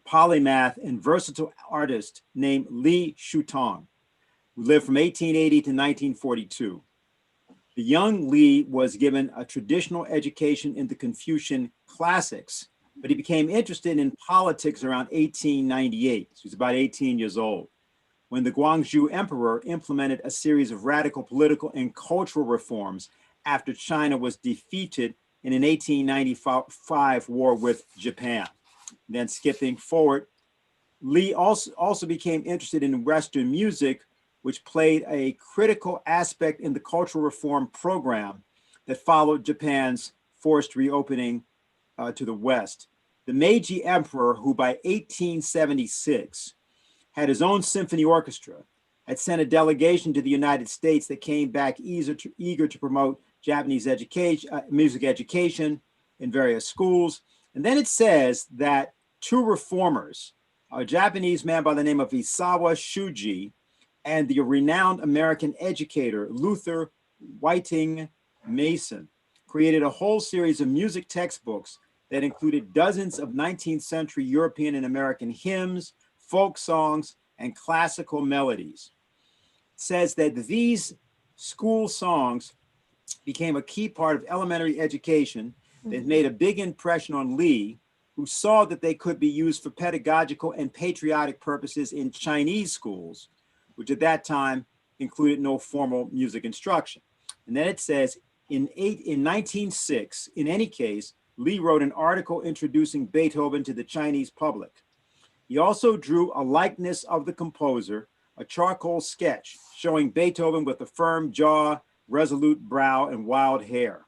polymath and versatile artist named Li Shutong, who lived from 1880 to 1942. The young Li was given a traditional education in the Confucian classics, but he became interested in politics around 1898. So he was about 18 years old, when the Guangzhou emperor implemented a series of radical political and cultural reforms after China was defeated in an 1895 war with Japan. Then skipping forward, Li also became interested in Western music which played a critical aspect in the cultural reform program that followed Japan's forced reopening to the West. The Meiji Emperor, who by 1876 had his own symphony orchestra, had sent a delegation to the United States that came back eager to promote Japanese education, music education in various schools. And then it says that two reformers, a Japanese man by the name of Isawa Shuji and the renowned American educator Luther Whiting Mason, created a whole series of music textbooks that included dozens of 19th century European and American hymns, folk songs, and classical melodies. It says that these school songs became a key part of elementary education that made a big impression on Lee, who saw that they could be used for pedagogical and patriotic purposes in Chinese schools, which at that time included no formal music instruction. And then it says, in 1906, in any case, Lee wrote an article introducing Beethoven to the Chinese public. He also drew a likeness of the composer, a charcoal sketch showing Beethoven with a firm jaw, resolute brow, and wild hair.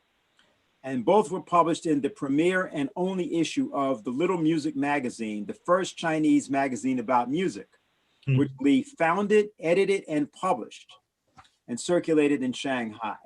And both were published in the premiere and only issue of the Little Music magazine, the first Chinese magazine about music, which Lee founded, edited, and published, and circulated in Shanghai.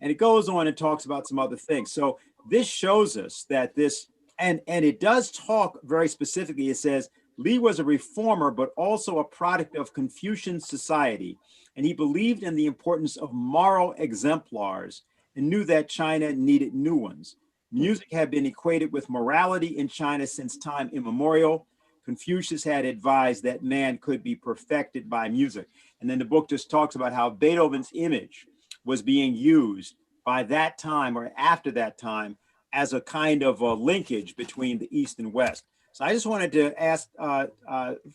And it goes on and talks about some other things. So this shows us that this, and it does talk very specifically, it says, Lee was a reformer, but also a product of Confucian society, and he believed in the importance of moral exemplars and knew that China needed new ones. Music had been equated with morality in China since time immemorial. Confucius had advised that man could be perfected by music. And then the book just talks about how Beethoven's image was being used by that time or after that time as a kind of a linkage between the East and West. So I just wanted to ask,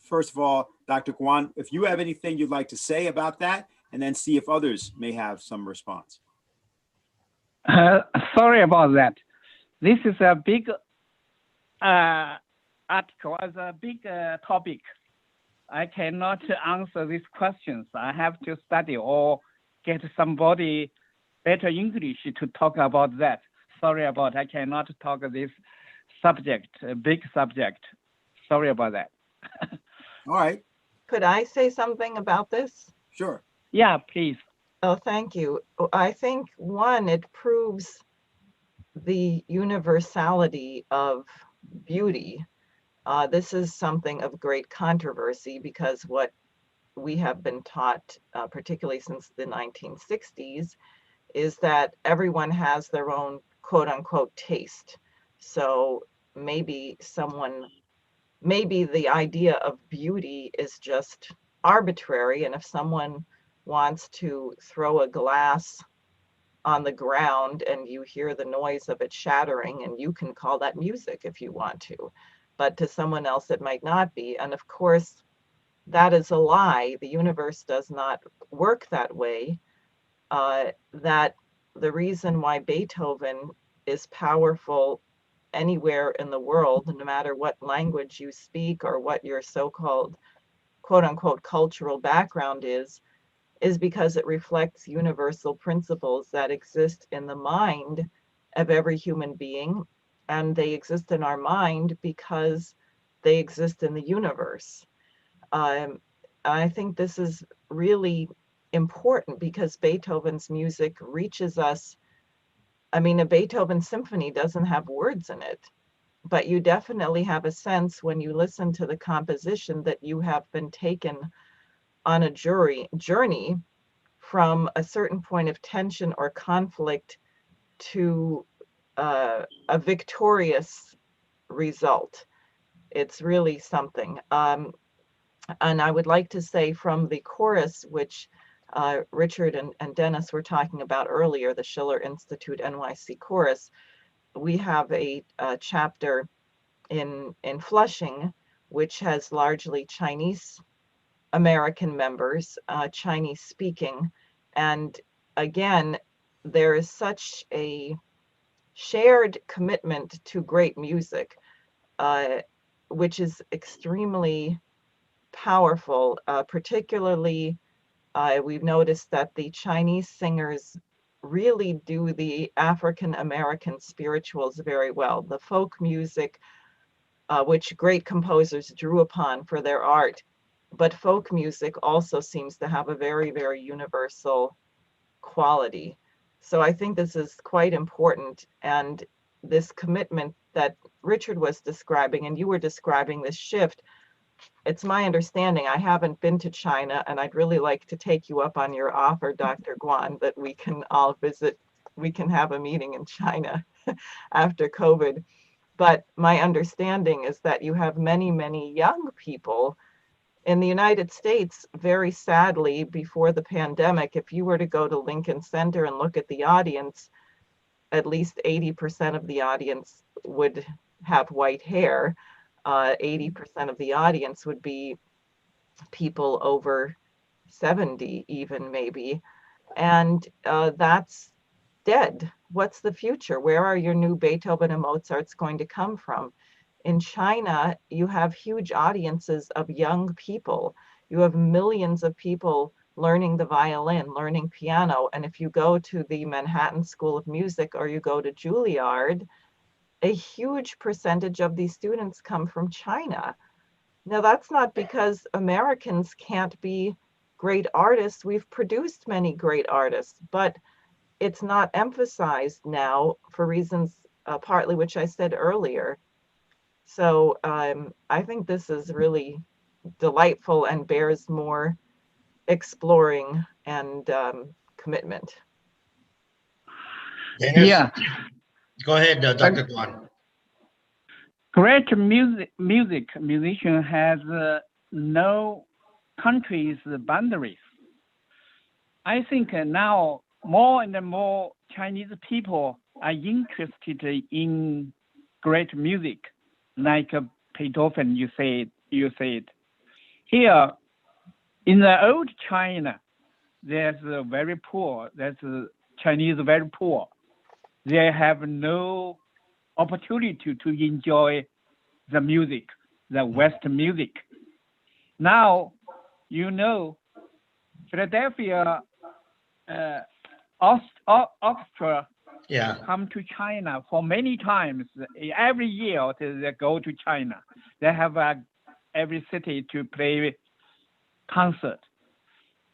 first of all, Dr. Guan, if you have anything you'd like to say about that, and then see if others may have some response. Sorry about that. This is a big article, as a big topic. I cannot answer these questions. I have to study or get somebody better English to talk about that. Sorry about I cannot talk this subject, a big subject. Sorry about that. All right. Could I say something about this? Sure. Yeah, please. Oh, thank you. I think, one, it proves the universality of beauty. This is something of great controversy because what we have been taught, particularly since the 1960s, is that everyone has their own quote unquote taste. So maybe the idea of beauty is just arbitrary, and if someone wants to throw a glass on the ground and you hear the noise of it shattering, and you can call that music if you want to, but to someone else it might not be. And of course, that is a lie. The universe does not work that way. That the reason why Beethoven is powerful anywhere in the world, no matter what language you speak or what your so-called quote unquote cultural background is because it reflects universal principles that exist in the mind of every human being. And they exist in our mind because they exist in the universe. I think this is really important because Beethoven's music reaches us. I mean, a Beethoven symphony doesn't have words in it, but you definitely have a sense when you listen to the composition that you have been taken on a journey from a certain point of tension or conflict to a victorious result. It's really something. And I would like to say from the chorus, which Richard and Dennis were talking about earlier, the Schiller Institute NYC chorus, we have a chapter in Flushing, which has largely Chinese American members, Chinese speaking. And again, there is such a shared commitment to great music, which is extremely powerful, particularly we've noticed that the Chinese singers really do the African American spirituals very well. The folk music, which great composers drew upon for their art, but folk music also seems to have a very, very universal quality. So I think this is quite important. And this commitment that Richard was describing, and you were describing, this shift, it's my understanding, I haven't been to China, and I'd really like to take you up on your offer, Dr. Guan, that we can all visit, we can have a meeting in China after COVID. But my understanding is that you have many, many young people in the United States. Very sadly, before the pandemic, if you were to go to Lincoln Center and look at the audience, at least 80% of the audience would have white hair. 80% of the audience would be people over 70, even maybe. And that's dead. What's the future? Where are your new Beethoven and Mozarts going to come from? In China, you have huge audiences of young people. You have millions of people learning the violin, learning piano. And if you go to the Manhattan School of Music or you go to Juilliard, a huge percentage of these students come from China. Now, that's not because Americans can't be great artists. We've produced many great artists, but it's not emphasized now for reasons partly which I said earlier. So I think this is really delightful and bears more exploring and commitment. Dennis? Yeah. Go ahead, Dr. Guan. Great musician has no country's boundaries. I think now more and more Chinese people are interested in great music, like Beethoven, you said. Here, in the old China, there's very poor. There's Chinese very poor. They have no opportunity to enjoy the music, the Western music. Now, you know, Philadelphia orchestra come to China for many times. Every year they go to China. They have every city to play concert.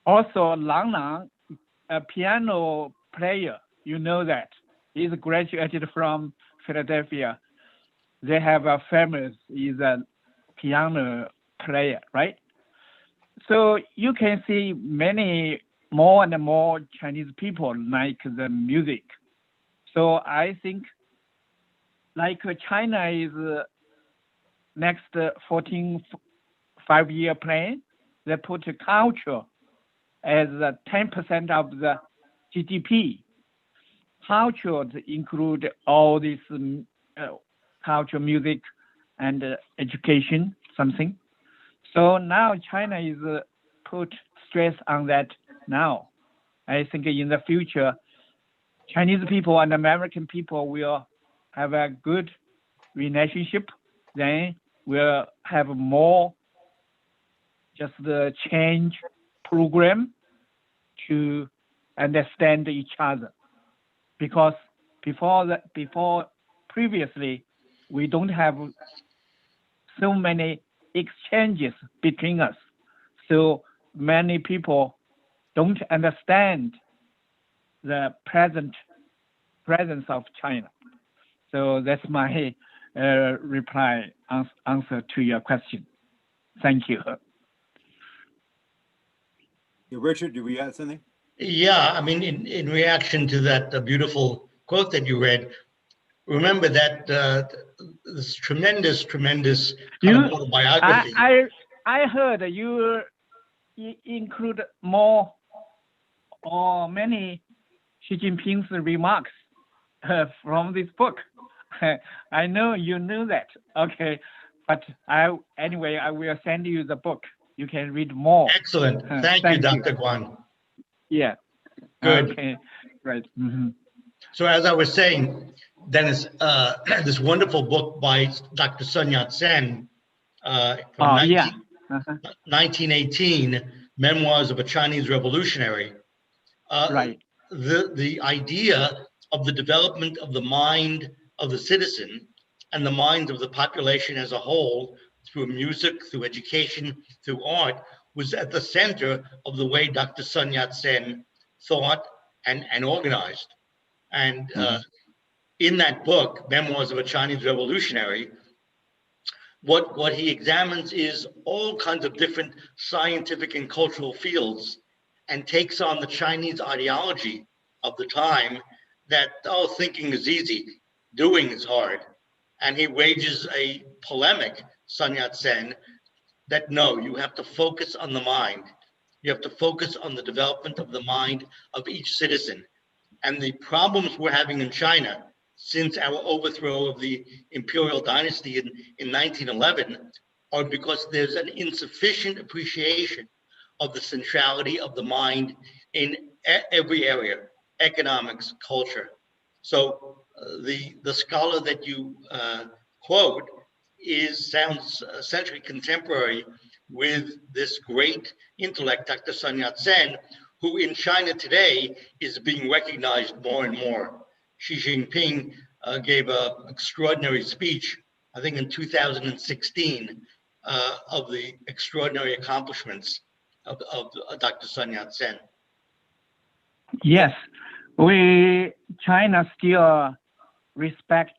Also, Lang Lang, a piano player, you know that. He's graduated from Philadelphia. They have a famous, is a piano player, right? So you can see many more and more Chinese people like the music. So I think like China is next 14 5-year plan, they put culture as 10% of the GDP. Culture include all this culture, music, and education, something. So now China is put stress on that now. I think in the future, Chinese people and American people will have a good relationship. Then we'll have more just the change program to understand each other. Because before previously, we don't have so many exchanges between us. So many people don't understand the presence of China. So that's my reply, answer to your question. Thank you. Richard, do we add something? Yeah, I mean, in reaction to that beautiful quote that you read, remember that this tremendous kind of autobiography. I heard you include more or many Xi Jinping's remarks from this book. I know you knew that. Okay, but anyway, I will send you the book. You can read more. Excellent. Thank you, Dr. Guan. Yeah. Good. Okay. Right. Mm-hmm. So as I was saying, Dennis, this wonderful book by Dr. Sun Yat-sen from 1918, Memoirs of a Chinese Revolutionary, Right. the idea of the development of the mind of the citizen and the mind of the population as a whole through music, through education, through art, was at the center of the way Dr. Sun Yat-sen thought and organized. And in that book, Memoirs of a Chinese Revolutionary, what he examines is all kinds of different scientific and cultural fields, and takes on the Chinese ideology of the time that, oh, thinking is easy, doing is hard. And he wages a polemic, Sun Yat-sen, that no, you have to focus on the mind. You have to focus on the development of the mind of each citizen. And the problems we're having in China since our overthrow of the imperial dynasty in 1911 are because there's an insufficient appreciation of the centrality of the mind in every area, economics, culture. So the scholar that you quote sounds essentially contemporary with this great intellect, Dr. Sun Yat-sen, who in China today is being recognized more and more. Xi Jinping gave an extraordinary speech, I think in 2016, of the extraordinary accomplishments of Dr. Sun Yat-sen. Yes, China still respect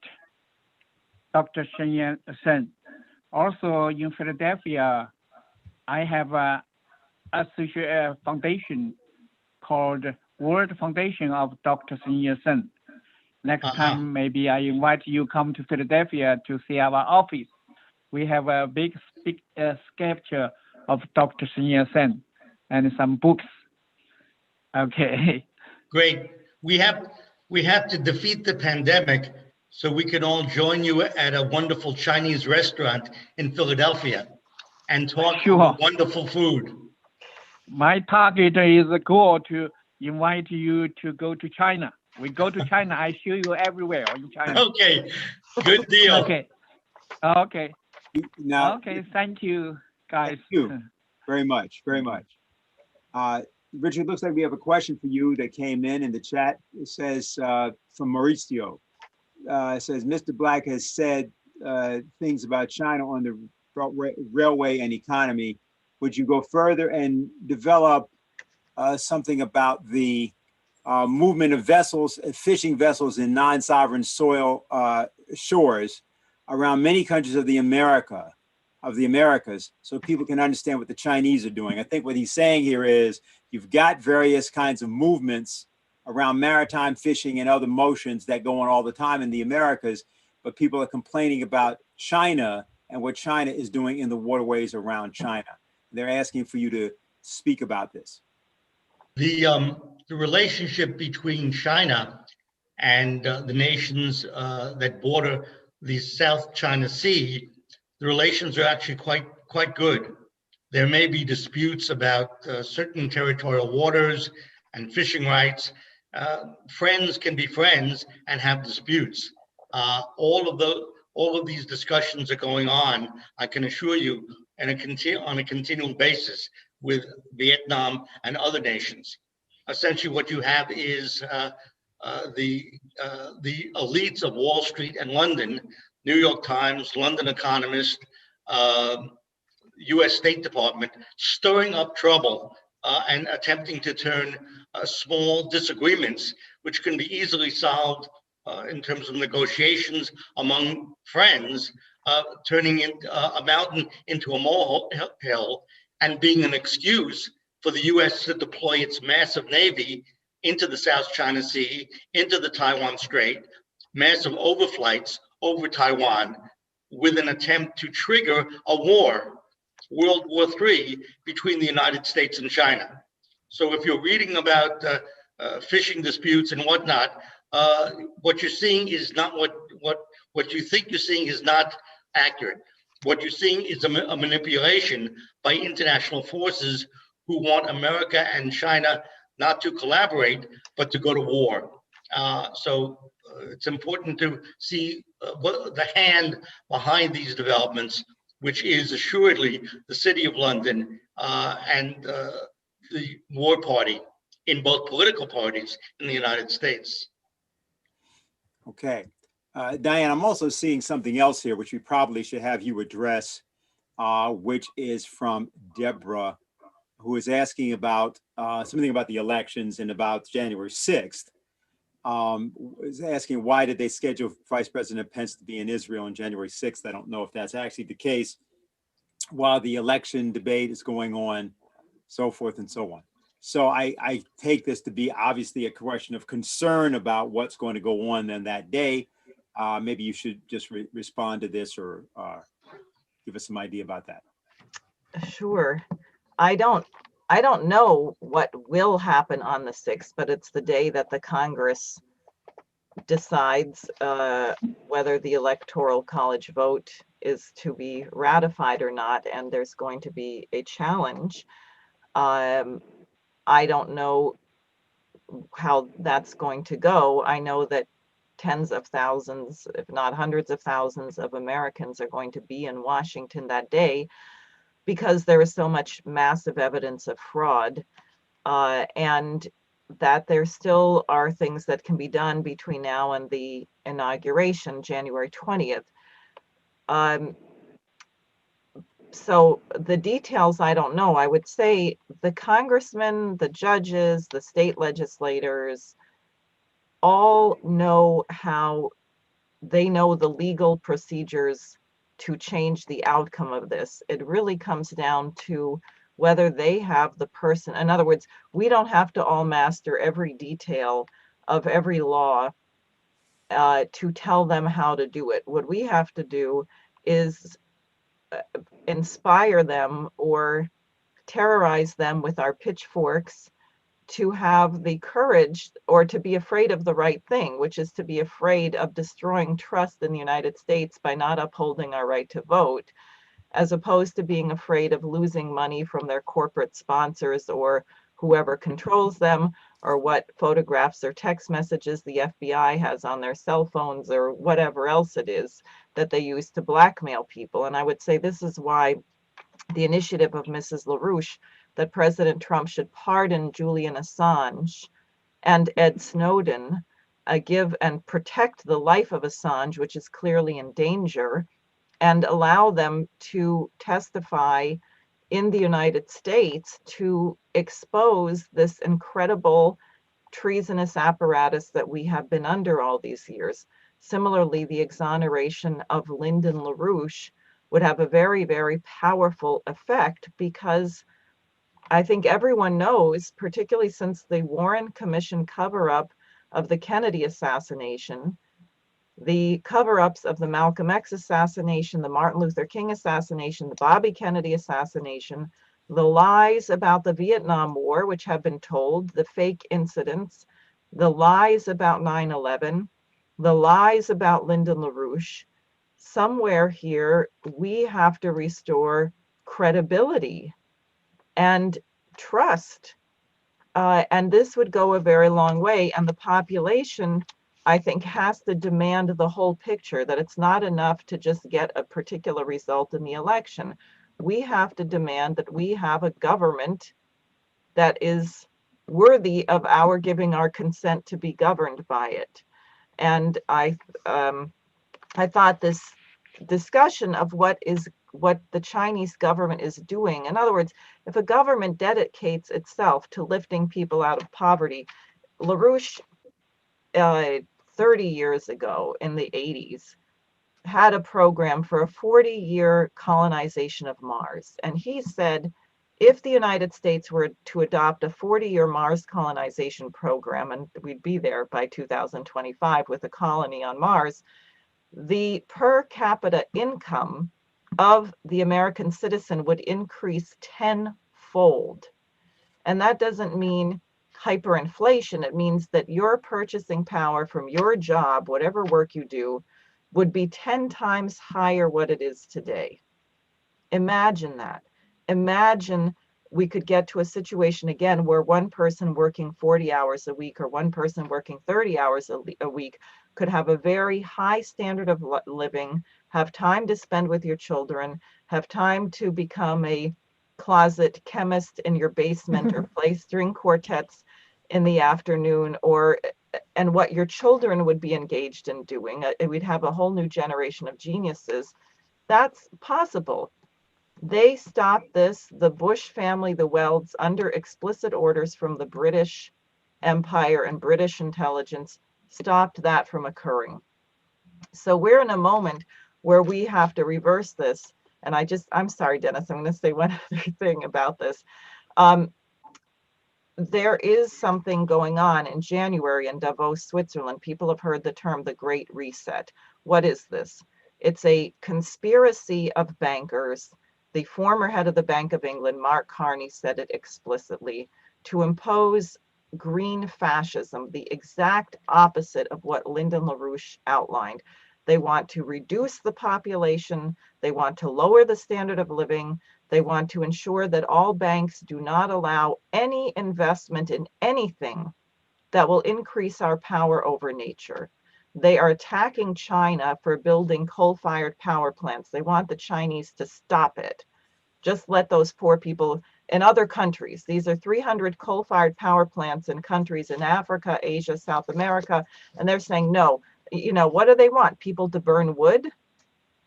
Dr. Sun Yat-sen. Also in Philadelphia, I have a associate foundation called World Foundation of Dr. Sun Yat-sen. Next time, maybe I invite you come to Philadelphia to see our office. We have a big sculpture of Dr. Sun Yat-sen and some books. Okay. Great. We have to defeat the pandemic so we can all join you at a wonderful Chinese restaurant in Philadelphia and talk about wonderful food. My target is a goal to invite you to go to China. We go to China, I show you everywhere in China. Okay, good deal. Okay. Now, okay, thank you, guys. Thank you very much, very much. Richard, looks like we have a question for you that came in the chat. It says from Mauricio. It says, Mr. Black has said things about China on the railway and economy. Would you go further and develop something about the movement of vessels, fishing vessels in non-sovereign soil shores around many countries of the Americas, so people can understand what the Chinese are doing? I think what he's saying here is you've got various kinds of movements around maritime fishing and other motions that go on all the time in the Americas, but people are complaining about China and what China is doing in the waterways around China. They're asking for you to speak about this. The relationship between China and the nations that border the South China Sea, the relations are actually quite good. There may be disputes about certain territorial waters and fishing rights. Friends can be friends and have disputes. All of these discussions are going on, I can assure you, on a continual basis with Vietnam and other nations. Essentially, what you have is the elites of Wall Street and London, New York Times, London Economist, U.S. State Department, stirring up trouble and attempting to turn small disagreements, which can be easily solved in terms of negotiations among friends, turning a mountain into a molehill and being an excuse for the U.S. to deploy its massive Navy into the South China Sea, into the Taiwan Strait, massive overflights over Taiwan, with an attempt to trigger a war, World War III, between the United States and China. So if you're reading about fishing disputes and whatnot, what you're seeing is not what you think you're seeing is not accurate. What you're seeing is a manipulation by international forces who want America and China not to collaborate, but to go to war. So it's important to see what the hand behind these developments, which is assuredly the City of London and the war party in both political parties in the United States. Okay. Diane, I'm also seeing something else here, which we probably should have you address, which is from Deborah, who is asking about something about the elections and about January 6th. Is asking why did they schedule Vice President Pence to be in Israel on January 6th? I don't know if that's actually the case while the election debate is going on, so forth and so on. So I take this to be obviously a question of concern about what's going to go on in that day. Maybe you should just respond to this or give us some idea about that. Sure. I don't know what will happen on the 6th, but it's the day that the Congress decides whether the Electoral College vote is to be ratified or not, and there's going to be a challenge. I don't know how that's going to go. I know that tens of thousands, if not hundreds of thousands of Americans are going to be in Washington that day because there is so much massive evidence of fraud, and that there still are things that can be done between now and the inauguration, January 20th. So the details, I don't know. I would say the congressmen, the judges, the state legislators all know how they know the legal procedures to change the outcome of this. It really comes down to whether they have the person. In other words, we don't have to all master every detail of every law to tell them how to do it. What we have to do is inspire them or terrorize them with our pitchforks to have the courage or to be afraid of the right thing, which is to be afraid of destroying trust in the United States by not upholding our right to vote, as opposed to being afraid of losing money from their corporate sponsors or whoever controls them, or what photographs or text messages the FBI has on their cell phones or whatever else it is that they use to blackmail people. And I would say this is why the initiative of Mrs. Larouche that President Trump should pardon Julian Assange and Ed Snowden, give and protect the life of Assange, which is clearly in danger, and allow them to testify in the United States to expose this incredible treasonous apparatus that we have been under all these years. Similarly, the exoneration of Lyndon Larouche would have a very, very powerful effect, because I think everyone knows, particularly since the Warren Commission cover-up of the Kennedy assassination, the cover-ups of the Malcolm X assassination, the Martin Luther King assassination, the Bobby Kennedy assassination, the lies about the Vietnam War, which have been told, the fake incidents, the lies about 9/11, the lies about Lyndon LaRouche. Somewhere here, we have to restore credibility and trust. And this would go a very long way. And the population, I think, has to demand the whole picture, that it's not enough to just get a particular result in the election. We have to demand that we have a government that is worthy of our giving our consent to be governed by it. And I thought this discussion of what the Chinese government is doing. In other words, if a government dedicates itself to lifting people out of poverty, LaRouche, 30 years ago in the 80s, had a program for a 40-year colonization of Mars. And he said, if the United States were to adopt a 40-year Mars colonization program, and we'd be there by 2025 with a colony on Mars, the per capita income of the American citizen would increase tenfold. And that doesn't mean hyperinflation. It means that your purchasing power from your job, whatever work you do, would be 10 times higher what it is today. Imagine that. Imagine we could get to a situation again where one person working 40 hours a week or one person working 30 hours a week could have a very high standard of living, have time to spend with your children, have time to become a closet chemist in your basement or play string quartets in the afternoon, or and what your children would be engaged in doing. We'd have a whole new generation of geniuses. That's possible. They stopped this, the Bush family, the Welds, under explicit orders from the British Empire and British intelligence, stopped that from occurring. So we're in a moment where we have to reverse this. And I'm sorry, Dennis, I'm going to say one other thing about this. There is something going on in January in Davos, Switzerland. People have heard the term the Great Reset. What is this? It's a conspiracy of bankers. The former head of the Bank of England, Mark Carney, said it explicitly, to impose green fascism, the exact opposite of what Lyndon LaRouche outlined. They want to reduce the population. They want to lower the standard of living. They want to ensure that all banks do not allow any investment in anything that will increase our power over nature. They are attacking China for building coal-fired power plants. They want the Chinese to stop it. Just let those poor people in other countries. These are 300 coal-fired power plants in countries in Africa, Asia, South America, and they're saying, no, what do they want? People to burn wood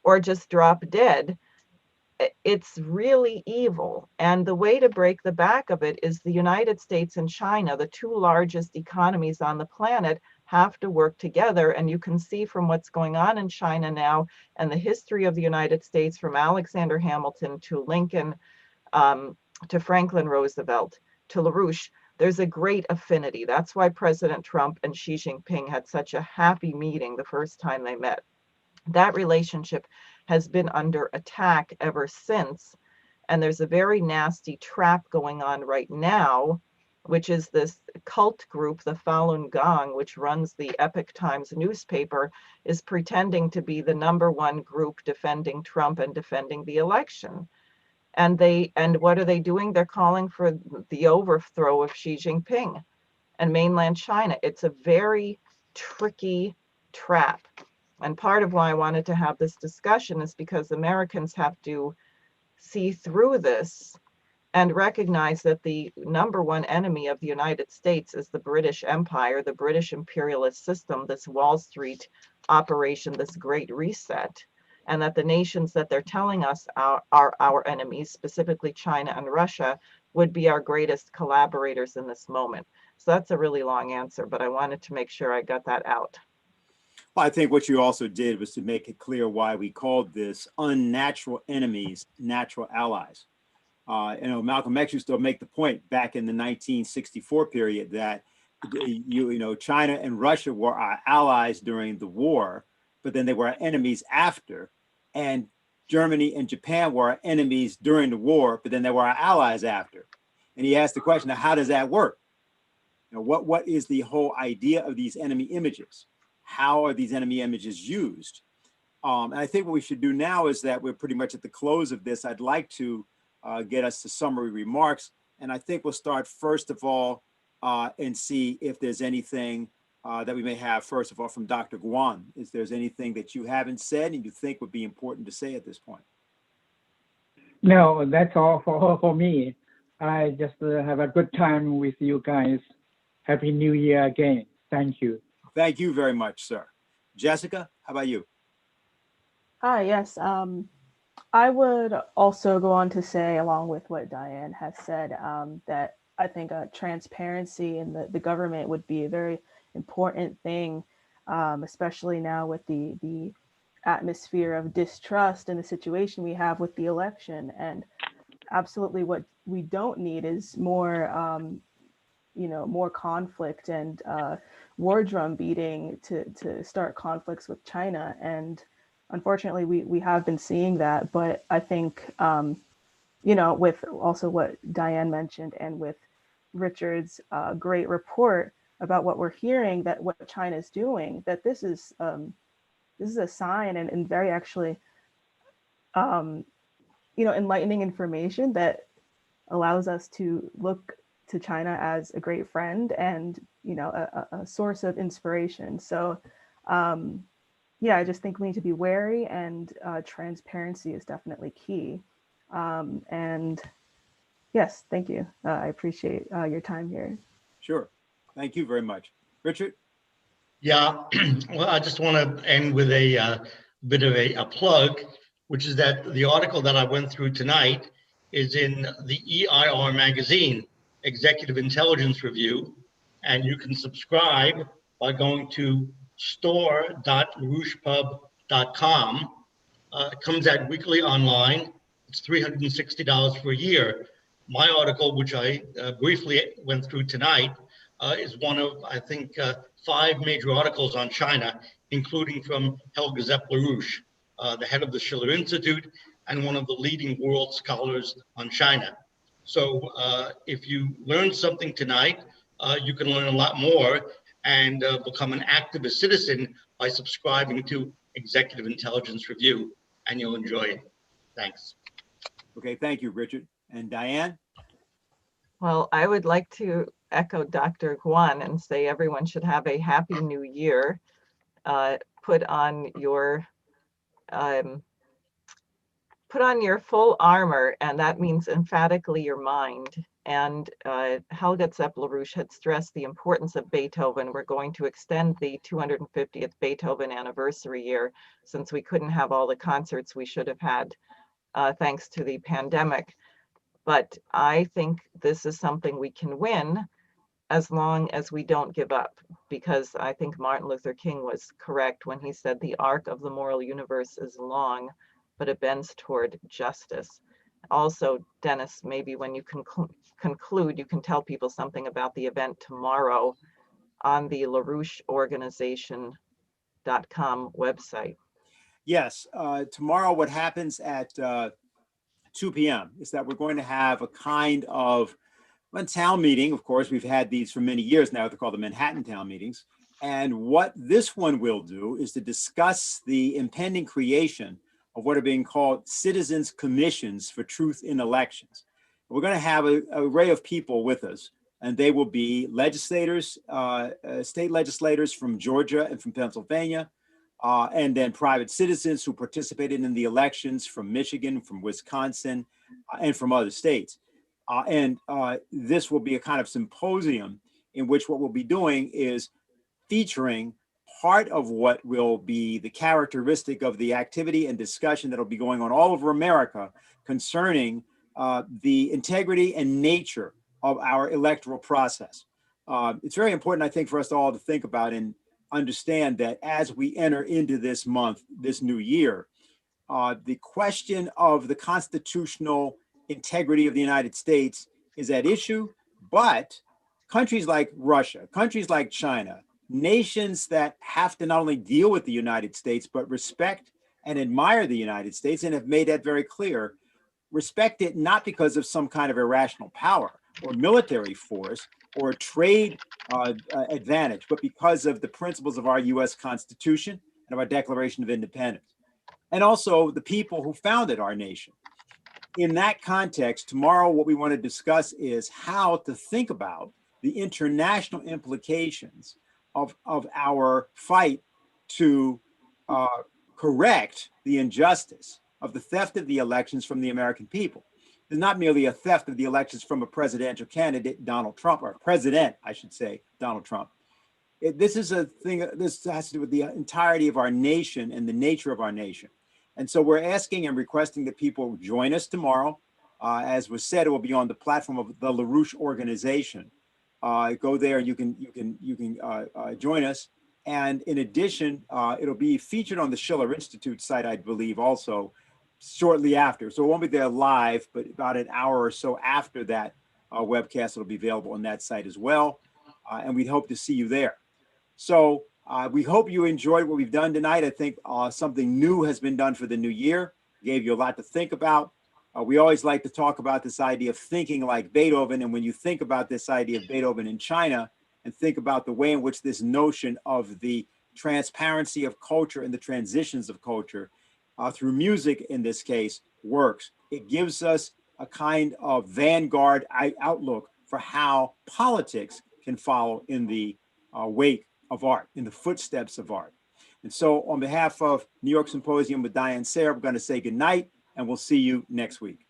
or just drop dead? It's really evil. And the way to break the back of it is the United States and China, the two largest economies on the planet, have to work together. And you can see from what's going on in China now and the history of the United States, from Alexander Hamilton to Lincoln, to Franklin Roosevelt, to LaRouche, there's a great affinity. That's why President Trump and Xi Jinping had such a happy meeting the first time they met. That relationship has been under attack ever since. And there's a very nasty trap going on right now, which is this cult group, the Falun Gong, which runs the Epoch Times newspaper, is pretending to be the #1 group defending Trump and defending the election. And what are they doing? They're calling for the overthrow of Xi Jinping and mainland China. It's a very tricky trap. And part of why I wanted to have this discussion is because Americans have to see through this and recognize that the #1 enemy of the United States is the British Empire, the British imperialist system, this Wall Street operation, this Great Reset, and that the nations that they're telling us are our enemies, specifically China and Russia, would be our greatest collaborators in this moment. So that's a really long answer, but I wanted to make sure I got that out. Well, I think what you also did was to make it clear why we called this unnatural enemies, natural allies. Malcolm X used to make the point back in the 1964 period that China and Russia were our allies during the war, but then they were our enemies after. And Germany and Japan were our enemies during the war, but then they were our allies after. And he asked the question, how does that work? What is the whole idea of these enemy images? How are these enemy images used? And I think what we should do now is that we're pretty much at the close of this. I'd like to get us to summary remarks. And I think we'll start first of all and see if there's anything that we may have, first of all, from Dr. Guan. Is there's anything that you haven't said and you think would be important to say at this point? No, that's all for me. I just have a good time with you guys. Happy New Year again. Thank you. Thank you very much, sir. Jessica, how about you? Hi, yes. I would also go on to say, along with what Diane has said, that I think transparency in the government would be a very important thing, especially now with the atmosphere of distrust and the situation we have with the election. And absolutely what we don't need is more, more conflict and war drum beating to start conflicts with China. And unfortunately, we have been seeing that. But I think, with also what Diane mentioned and with Richard's great report about what we're hearing, that what China is doing, that this is a sign and very actually, enlightening information that allows us to look to China as a great friend and, a source of inspiration. So Yeah, I just think we need to be wary, and transparency is definitely key. And yes, thank you. I appreciate your time here. Sure. Thank you very much. Richard? Yeah, well, I just want to end with a bit of a plug, which is that the article that I went through tonight is in the EIR magazine, Executive Intelligence Review, and you can subscribe by going to store.larouchepub.com. It comes out weekly online. It's $360 for a year. My article, which I briefly went through tonight, is one of, I think, 5 major articles on China, including from Helga Zepp-LaRouche, the head of the Schiller Institute and one of the leading world scholars on China. So if you learned something tonight, you can learn a lot more and become an activist citizen by subscribing to Executive Intelligence Review, and you'll enjoy it. Thanks. Okay, thank you, Richard. And Diane? Well, I would like to echo Dr. Guan and say everyone should have a happy new year. Put on your full armor, and that means emphatically your mind. And Helga Zepp-LaRouche had stressed the importance of Beethoven. We're going to extend the 250th Beethoven anniversary year, since we couldn't have all the concerts we should have had thanks to the pandemic. But I think this is something we can win as long as we don't give up, because I think Martin Luther King was correct when he said the arc of the moral universe is long, but it bends toward justice. Also, Dennis, maybe when you conclude, you can tell people something about the event tomorrow on the LaRoucheOrganization.com website. Yes, tomorrow what happens at 2 p.m. is that we're going to have a kind of a town meeting. Of course, we've had these for many years now. They're called the Manhattan Town Meetings. And what this one will do is to discuss the impending creation of what are being called citizens' commissions for truth in elections. We're going to have an array of people with us, and they will be legislators, state legislators from Georgia and from Pennsylvania, and then private citizens who participated in the elections from Michigan, from Wisconsin, and from other states. This will be a kind of symposium in which what we'll be doing is featuring part of what will be the characteristic of the activity and discussion that will be going on all over America concerning the integrity and nature of our electoral process. It's very important, I think, for us all to think about and understand that as we enter into this month, this new year, the question of the constitutional integrity of the United States is at issue, but countries like Russia, countries like China, nations that have to not only deal with the United States, but respect and admire the United States and have made that very clear, respect it not because of some kind of irrational power or military force or trade advantage, but because of the principles of our US Constitution and of our Declaration of Independence, and also the people who founded our nation. In that context, tomorrow what we want to discuss is how to think about the international implications of our fight to correct the injustice of the theft of the elections from the American people. It's not merely a theft of the elections from a presidential candidate, Donald Trump, or president, I should say, Donald Trump. This is a thing, this has to do with the entirety of our nation and the nature of our nation. And so we're asking and requesting that people join us tomorrow. As was said, it will be on the platform of the LaRouche Organization. Go there, you can join us. And in addition, it'll be featured on the Schiller Institute site, I believe, also shortly after. So it won't be there live, but about an hour or so after that webcast, it'll be available on that site as well. And we hope to see you there. So we hope you enjoyed what we've done tonight. I think something new has been done for the new year. Gave you a lot to think about. We always like to talk about this idea of thinking like Beethoven. And when you think about this idea of Beethoven in China and think about the way in which this notion of the transparency of culture and the transitions of culture through music, in this case, works, it gives us a kind of vanguard outlook for how politics can follow in the wake of art, in the footsteps of art. And so on behalf of New York Symposium with Diane Sayre, we're going to say good night, and we'll see you next week.